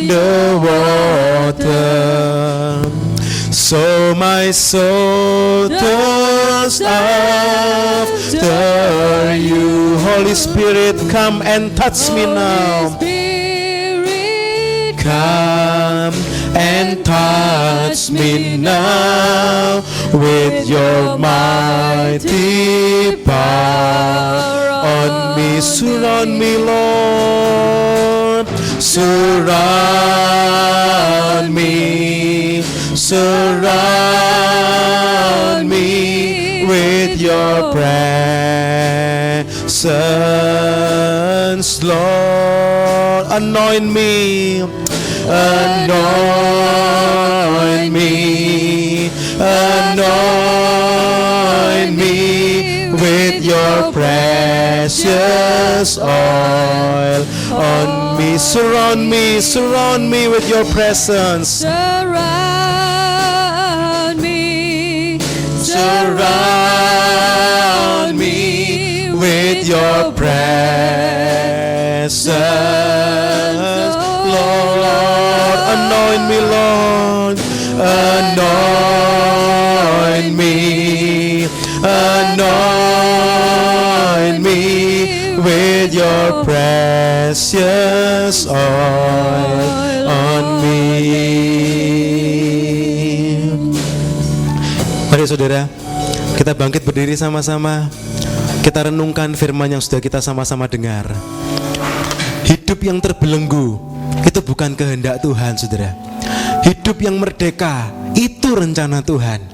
the water, so my soul thirsts after you. Holy Spirit, come and touch me now. Come and touch me now with your mighty power on me. Surround me, Lord. Surround me. Surround me with your presence, Lord. Anoint me, anoint me, anoint me with your precious oil on me. Surround me with your presence. Surround me with your presence, Lord. Anoint me, Lord. Anoint me with your precious oil on me. Mari saudara, kita bangkit berdiri sama-sama. Kita renungkan firman yang sudah kita sama-sama dengar. Hidup yang terbelenggu itu bukan kehendak Tuhan, saudara. Hidup yang merdeka itu rencana Tuhan.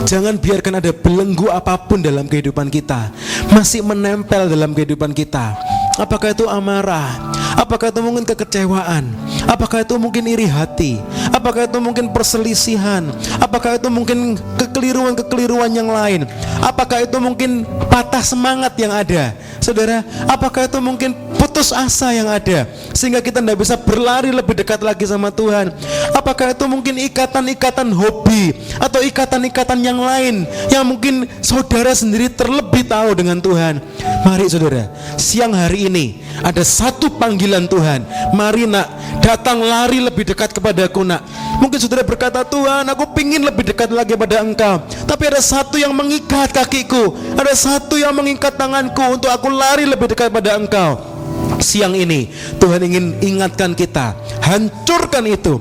Jangan biarkan ada belenggu apapun dalam kehidupan kita, masih menempel dalam kehidupan kita. Apakah itu amarah? Apakah itu mungkin kekecewaan? Apakah itu mungkin iri hati? Apakah itu mungkin perselisihan? Apakah itu mungkin kekeliruan-kekeliruan yang lain? Apakah itu mungkin patah semangat yang ada? Saudara, apakah itu mungkin putus asa yang ada sehingga kita tidak bisa berlari lebih dekat lagi sama Tuhan? Apakah itu mungkin ikatan-ikatan hobi atau ikatan-ikatan yang lain yang mungkin saudara sendiri terlebih tahu dengan Tuhan? Mari saudara, siang hari ini ada satu panggilan Tuhan. Mari nak, datang lari lebih dekat kepadaku nak. Mungkin saudara berkata, Tuhan aku pingin lebih dekat lagi pada Engkau, tapi ada satu yang mengikat kakiku, ada satu yang mengikat tanganku untuk aku lari lebih dekat pada Engkau. Siang ini Tuhan ingin ingatkan kita, hancurkan itu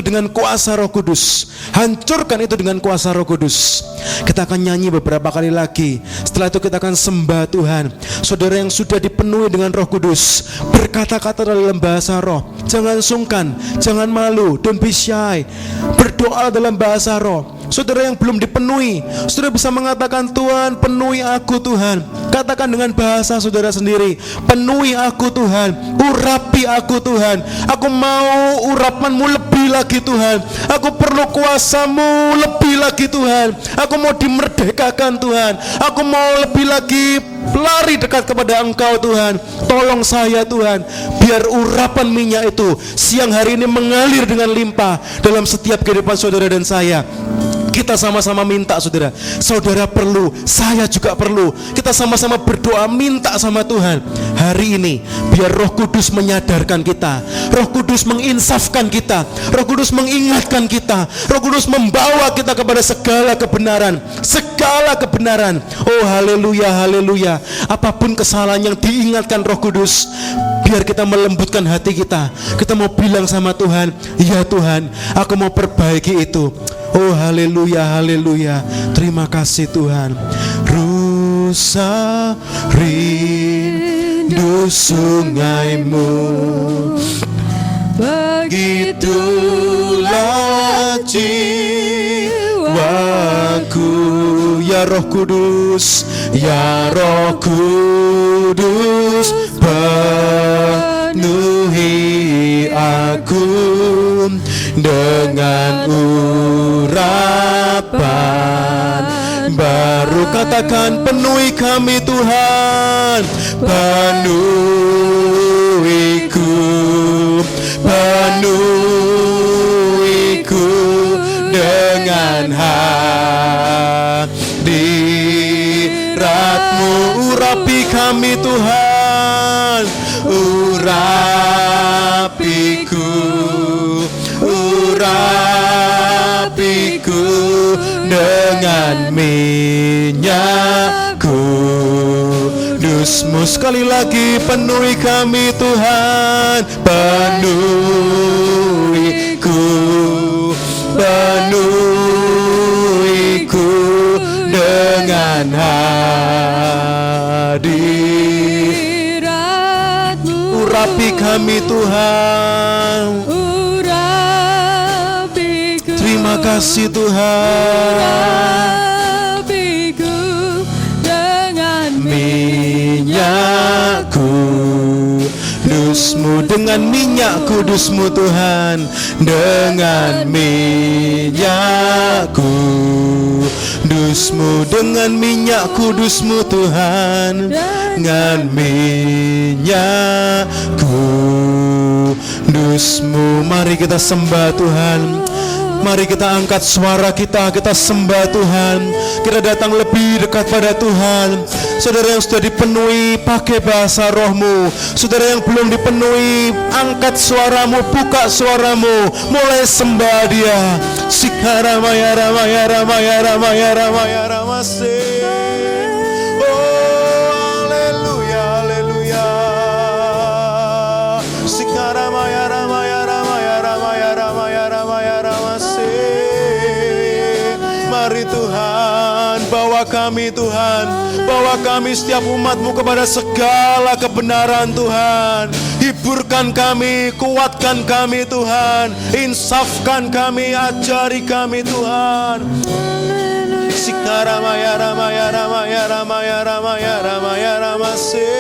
dengan kuasa Roh Kudus. Hancurkan itu dengan kuasa Roh Kudus. Kita akan nyanyi beberapa kali lagi. Setelah itu kita akan sembah Tuhan. Saudara yang sudah dipenuhi dengan Roh Kudus, berkata-kata dalam bahasa roh. Jangan sungkan, jangan malu, don't be shy. Berdoa dalam bahasa roh. Saudara yang belum dipenuhi, saudara bisa mengatakan, Tuhan penuhi aku Tuhan. Katakan dengan bahasa saudara sendiri, penuhi aku Tuhan, urapi aku Tuhan. Aku mau urapanmu lebih lagi Tuhan. Aku perlu kuasamu lebih lagi Tuhan. Aku mau dimerdekakan Tuhan. Aku mau lebih lagi lari dekat kepada Engkau Tuhan. Tolong saya Tuhan, biar urapan minyak itu siang hari ini mengalir dengan limpah dalam setiap kehidupan saudara dan saya. Kita sama-sama minta saudara. Saudara perlu, saya juga perlu. Kita sama-sama berdoa minta sama Tuhan. Hari ini biar Roh Kudus menyadarkan kita, Roh Kudus menginsafkan kita, Roh Kudus mengingatkan kita, Roh Kudus membawa kita kepada segala kebenaran. Segala kebenaran. Oh haleluya, haleluya. Apapun kesalahan yang diingatkan Roh Kudus, biar kita melembutkan hati kita. Kita mau bilang sama Tuhan, ya Tuhan, aku mau perbaiki itu. Oh haleluya, haleluya. Terima kasih Tuhan. Rusa rindu sungaimu, begitulah jiwaku. Ya Roh Kudus, ya Roh Kudus, penuhi aku dengan urapan baru. Katakan, penuhi kami Tuhan, penuhiku, penuhiku dengan hadirat-Mu. Urapi kami Tuhan, urapiku, urapiku dengan minyak kudus-Mu. Sekali lagi, penuhi kami Tuhan, penuhiku, penuhiku dengan hadirat-Mu. Urapi kami Tuhan, terima kasih Tuhan. dengan minyak kudus-Mu Tuhan, dengan minyak kudus-Mu, dengan minyak kudus-Mu Tuhan, dengan minyak kudus-Mu. Mari kita sembah Tuhan. Mari kita angkat suara kita sembah Tuhan. Kita datang lebih dekat pada Tuhan. Saudara yang sudah dipenuhi, pakai bahasa rohmu. Saudara yang belum dipenuhi, angkat suaramu, buka suaramu, mulai sembah Dia. Sikara maya ramaya ramaya ramaya ramaya ramase. Oh haleluya haleluya. Sikara maya ramaya ramaya ramaya ramaya ramaya ramase. Mari Tuhan, bawa kami Tuhan, bawa kami setiap umat-Mu kepada segala kebenaran Tuhan. Hiburkan kami, kuatkan kami Tuhan, insafkan kami, ajari kami Tuhan. Sikara maya ramaya ramaya ramaya ramaya ramaya ramase.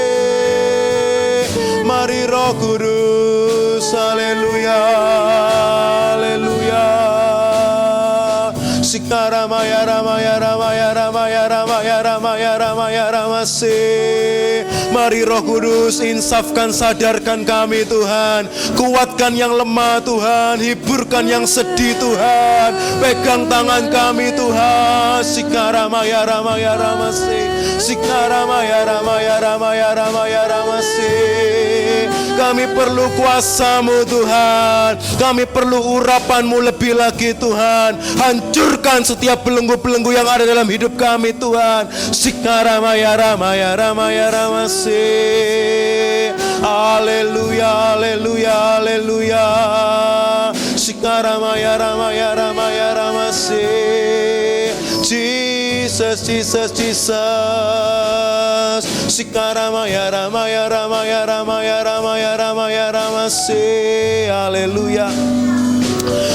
Mari Roh Kudus, haleluya haleluya. Sikara maya ramaya ramaya ramaya ramaya ramaya ramaya ramase. Mari Roh Kudus, insafkan, sadarkan kami Tuhan. Kuatkan yang lemah Tuhan, hiburkan yang sedih Tuhan. Pegang tangan kami Tuhan. Sikara maya ramaya ramase. Sikara maya ramaya ramaya ramaya ramase. Kami perlu kuasa-Mu Tuhan. Kami perlu urapan-Mu lebih lagi Tuhan. Hancurkan setiap belenggu-belenggu yang ada dalam hidup kami Tuhan. Sikara maya ramaya ramaya ramase. Haleluya haleluya haleluya. Sikara maya ramaya ramaya ramase. Jesus Jesus Jesus. Sikara maya ramaya ramaya ramaya ramaya ramaya ramase. Haleluya.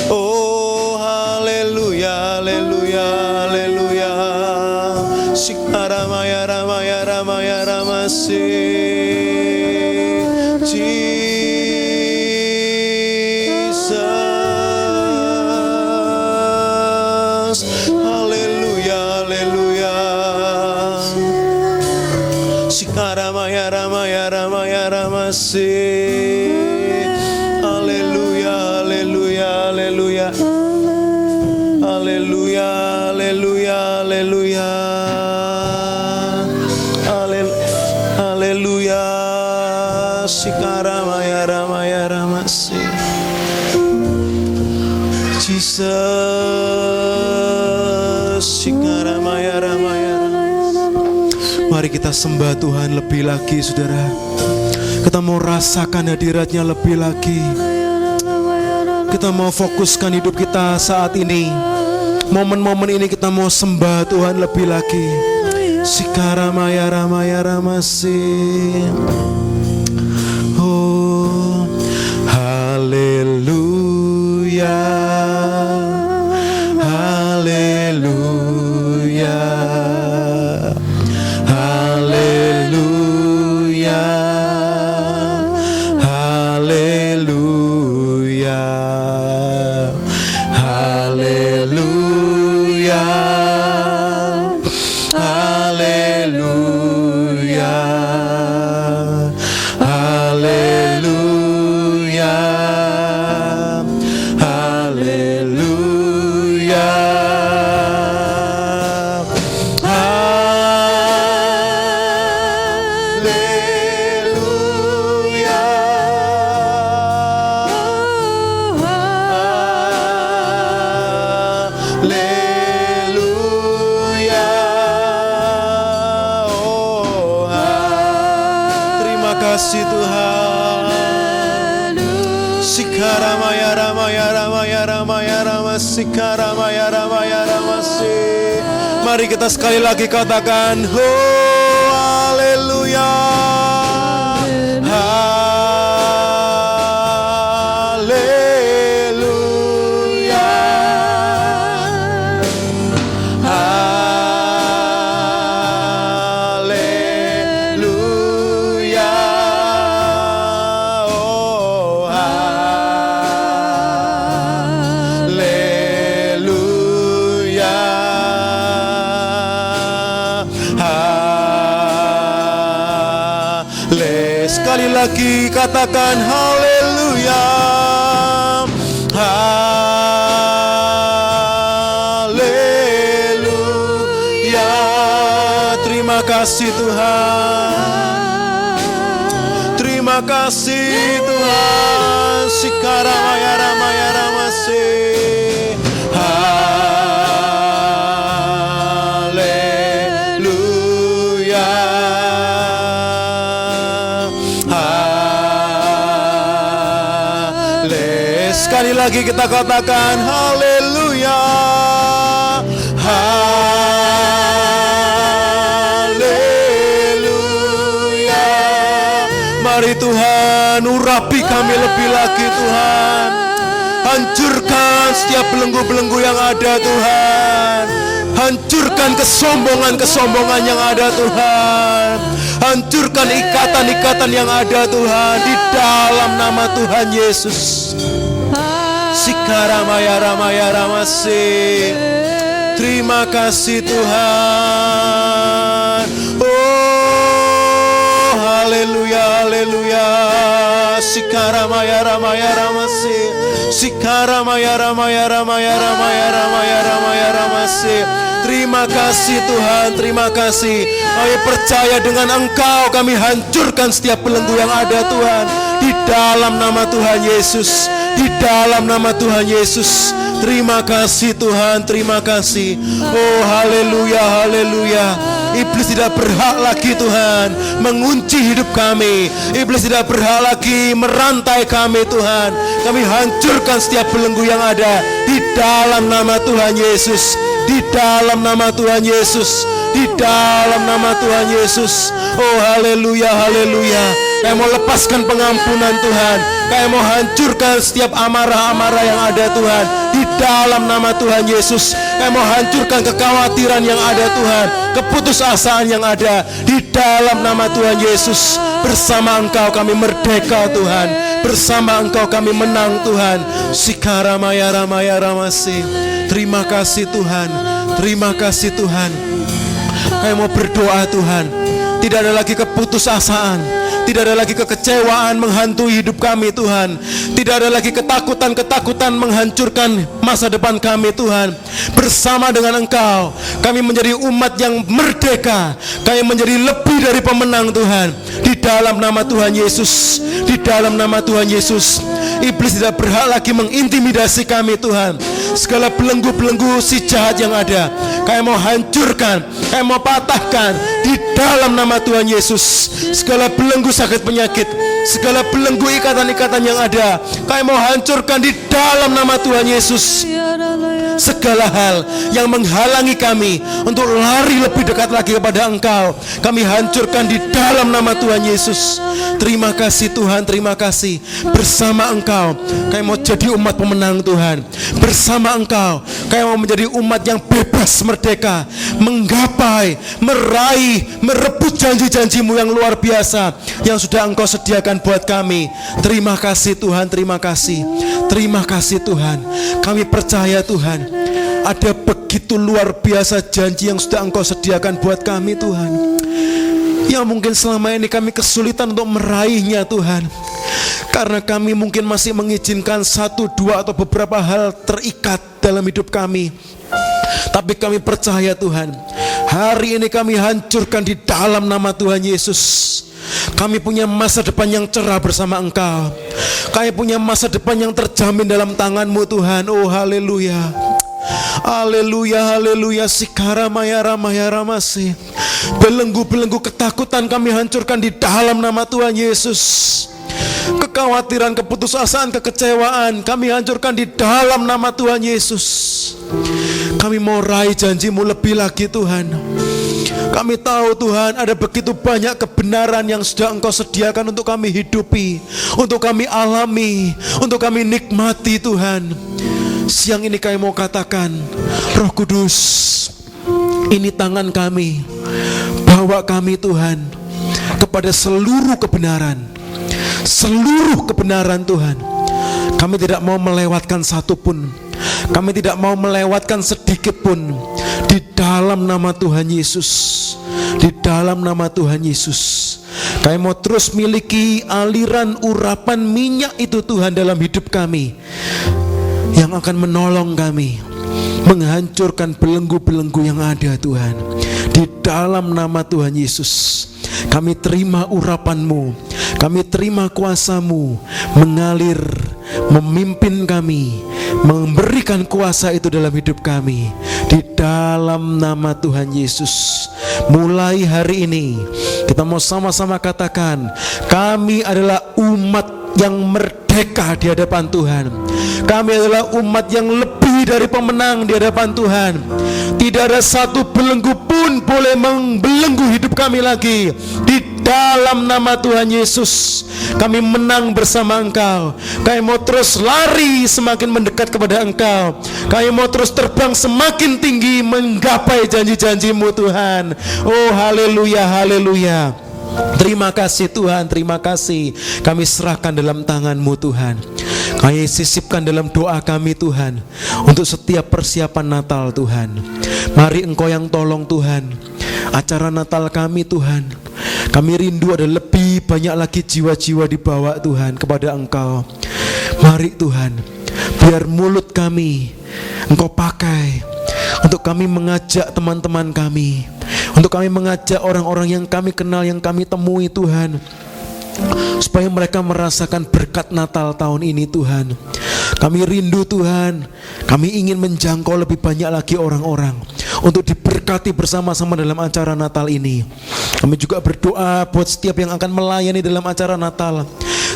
Oh haleluya haleluya haleluya. Sikara maya ramaya ramaya ramase. Jesus. Haleluya haleluya. Sikara maya ramaya ramaya ramase. Haleluya haleluya haleluya. Haleluya haleluya haleluya. Haleluya. Sikara maya ramaya ramase. Jesus. Sikara maya ramaya ramase. Mari kita sembah Tuhan lebih lagi saudara. Kita mau rasakan hadiratnya lebih lagi. Kita mau fokuskan hidup kita saat ini. Momen-momen ini kita mau sembah Tuhan lebih lagi. Sikara maya ramaya ramase. Oh haleluya haleluya haleluya haleluya haleluya haleluya haleluya haleluya haleluya. Oh, terima kasih Tuhan. Sikara maya ramaya ramaya ramaya ramase. Sikara maya ramaya ramase. Mari kita sekali lagi katakan, oh haleluya. Haleluya. Haleluya. Oh sekali lagi katakan haleluya. Haleluya. Terima kasih Tuhan. Terima kasih Tuhan. Sikara maya ramaya ramase. Sekali lagi kita katakan haleluya. Haleluya. Mari Tuhan urapi kami lebih lagi Tuhan. Hancurkan setiap belenggu-belenggu yang ada Tuhan. Hancurkan kesombongan-kesombongan yang ada Tuhan. Hancurkan ikatan-ikatan yang ada Tuhan di dalam nama Tuhan Yesus. Sikara maya ramaya ramase. Terima kasih Tuhan. Oh haleluya haleluya. Sikara maya ramaya ramase. Sikara maya ramaya ramaya ramaya ramaya ramaya ramase. Terima kasih Tuhan, terima kasih. Kami percaya dengan Engkau kami hancurkan setiap belenggu yang ada Tuhan. Di dalam nama Tuhan Yesus. Di dalam nama Tuhan Yesus. Terima kasih Tuhan, terima kasih. Oh haleluya, haleluya. Iblis tidak berhak lagi Tuhan mengunci hidup kami. Iblis tidak berhak lagi merantai kami Tuhan. Kami hancurkan setiap belenggu yang ada. Di dalam nama Tuhan Yesus. Di dalam nama Tuhan Yesus. Di dalam nama Tuhan Yesus. Oh haleluya, haleluya. Kami mau lepaskan pengampunan Tuhan. Kami mau hancurkan setiap amarah-amarah yang ada Tuhan. Di dalam nama Tuhan Yesus. Kami mau hancurkan kekhawatiran yang ada Tuhan. Keputusasaan yang ada. Di dalam nama Tuhan Yesus. Bersama Engkau kami merdeka Tuhan. Bersama Engkau kami menang Tuhan. Sikara maya ramaya ramasi. Terima kasih Tuhan. Terima kasih Tuhan. Kami mau berdoa Tuhan. Tidak ada lagi keputusasaan. Tidak ada lagi kekecewaan menghantui hidup kami Tuhan. Tidak ada lagi ketakutan-ketakutan menghancurkan masa depan kami Tuhan. Bersama dengan Engkau kami menjadi umat yang merdeka. Kami menjadi lebih dari pemenang Tuhan. Di dalam nama Tuhan Yesus. Di dalam nama Tuhan Yesus. Iblis tidak berhak lagi mengintimidasi kami Tuhan. Segala belenggu-belenggu si jahat yang ada kami mau hancurkan, kami mau patahkan di dalam nama Tuhan Yesus. Segala belenggu sakit penyakit, segala belenggu ikatan-ikatan yang ada kami mau hancurkan di dalam nama Tuhan Yesus. Segala hal yang menghalangi kami untuk lari lebih dekat lagi kepada Engkau kami hancurkan di dalam nama Tuhan Yesus. Terima kasih Tuhan, terima kasih. Bersama Engkau kami mau jadi umat pemenang Tuhan. Bersama Engkau kami mau menjadi umat yang bebas merdeka, menggapai, meraih, merebut janji-janji-Mu yang luar biasa yang sudah Engkau sediakan buat kami. Terima kasih Tuhan, terima kasih. Terima kasih Tuhan. Kami percaya Tuhan, ada begitu luar biasa janji yang sudah Engkau sediakan buat kami Tuhan. Yang mungkin selama ini kami kesulitan untuk meraihnya Tuhan. Karena kami mungkin masih mengizinkan satu, dua atau beberapa hal terikat dalam hidup kami. Tapi kami percaya Tuhan, hari ini kami hancurkan di dalam nama Tuhan Yesus. Kami punya masa depan yang cerah bersama Engkau. Kami punya masa depan yang terjamin dalam tangan-Mu Tuhan. Oh haleluya. Haleluya, haleluya. Sikara maya ramaya ramasi. Belenggu-belenggu ketakutan kami hancurkan di dalam nama Tuhan Yesus. Kekhawatiran, keputusasaan, kekecewaan kami hancurkan di dalam nama Tuhan Yesus. Kami mau raih janji-Mu lebih lagi Tuhan. Kami tahu Tuhan ada begitu banyak kebenaran yang sudah Engkau sediakan untuk kami hidupi, untuk kami alami, untuk kami nikmati Tuhan. Siang ini kami mau katakan, Roh Kudus, ini tangan kami, bawa kami Tuhan kepada seluruh kebenaran. Seluruh kebenaran Tuhan. Kami tidak mau melewatkan satu pun. Kami tidak mau melewatkan sedikit pun. Di dalam nama Tuhan Yesus. Di dalam nama Tuhan Yesus. Kami mau terus miliki aliran urapan minyak itu Tuhan dalam hidup kami, yang akan menolong kami menghancurkan belenggu-belenggu yang ada Tuhan. Di dalam nama Tuhan Yesus, kami terima urapan-Mu, kami terima kuasa-Mu mengalir, memimpin kami, memberikan kuasa itu dalam hidup kami. Di dalam nama Tuhan Yesus, mulai hari ini kita mau sama-sama katakan, kami adalah umat yang merdeka di hadapan Tuhan. Kami adalah umat yang lebih dari pemenang di hadapan Tuhan. Tidak ada satu belenggu pun boleh membelenggu hidup kami lagi. Di dalam nama Tuhan Yesus, kami menang bersama Engkau. Kami mau terus lari semakin mendekat kepada Engkau. Kami mau terus terbang semakin tinggi menggapai janji-janji-Mu Tuhan. Oh haleluya, haleluya. Terima kasih Tuhan, terima kasih. Kami serahkan dalam tangan-Mu Tuhan. Kami sisipkan dalam doa kami Tuhan, untuk setiap persiapan Natal Tuhan. Mari Engkau yang tolong Tuhan acara Natal kami Tuhan. Kami rindu ada lebih banyak lagi jiwa-jiwa dibawa Tuhan kepada Engkau. Mari Tuhan, biar mulut kami Engkau pakai untuk kami mengajak teman-teman kami, untuk kami mengajak orang-orang yang kami kenal, yang kami temui Tuhan, supaya mereka merasakan berkat Natal tahun ini Tuhan. Kami rindu Tuhan, kami ingin menjangkau lebih banyak lagi orang-orang untuk diberkati bersama-sama dalam acara Natal ini. Kami juga berdoa buat setiap yang akan melayani dalam acara Natal,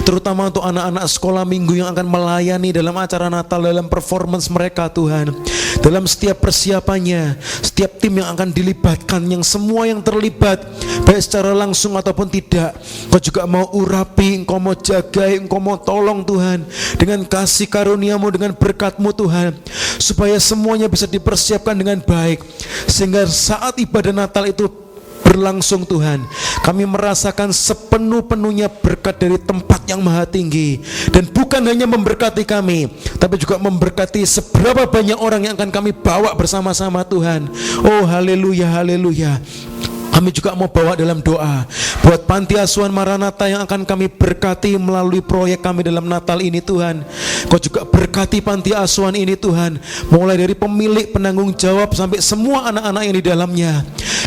terutama untuk anak-anak sekolah minggu yang akan melayani dalam acara Natal, dalam performance mereka Tuhan. Dalam setiap persiapannya, setiap tim yang akan dilibatkan, yang semua yang terlibat, baik secara langsung ataupun tidak, Engkau juga mau urapi, Engkau mau jagai, Engkau mau tolong Tuhan, dengan kasih karunia-Mu, dengan berkat-Mu Tuhan, supaya semuanya bisa dipersiapkan dengan baik, sehingga saat ibadah Natal itu berlangsung Tuhan, kami merasakan sepenuh-penuhnya berkat dari tempat yang maha tinggi. Dan bukan hanya memberkati kami, tapi juga memberkati seberapa banyak orang yang akan kami bawa bersama-sama Tuhan. Oh haleluya, haleluya. Kami juga mau bawa dalam doa buat panti asuhan Maranatha yang akan kami berkati melalui proyek kami dalam Natal ini Tuhan. Kau juga berkati panti asuhan ini Tuhan, mulai dari pemilik, penanggung jawab, sampai semua anak-anak yang di dalamnya.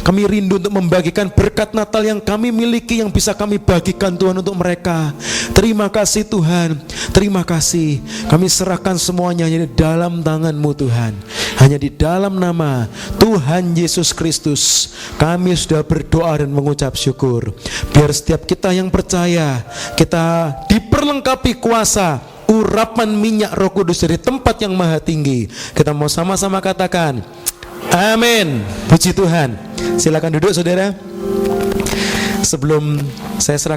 Kami rindu untuk membagikan berkat Natal yang kami miliki, yang bisa kami bagikan Tuhan untuk mereka. Terima kasih Tuhan, terima kasih. Kami serahkan semuanya hanya di dalam tangan-Mu Tuhan. Hanya di dalam nama Tuhan Yesus Kristus kami sudah berdoa dan mengucap syukur. Biar setiap kita yang percaya, kita diperlengkapi kuasa urapan minyak Roh Kudus dari tempat yang maha tinggi. Kita mau sama-sama katakan amin. Puji Tuhan. Silakan duduk saudara. Sebelum saya serahkan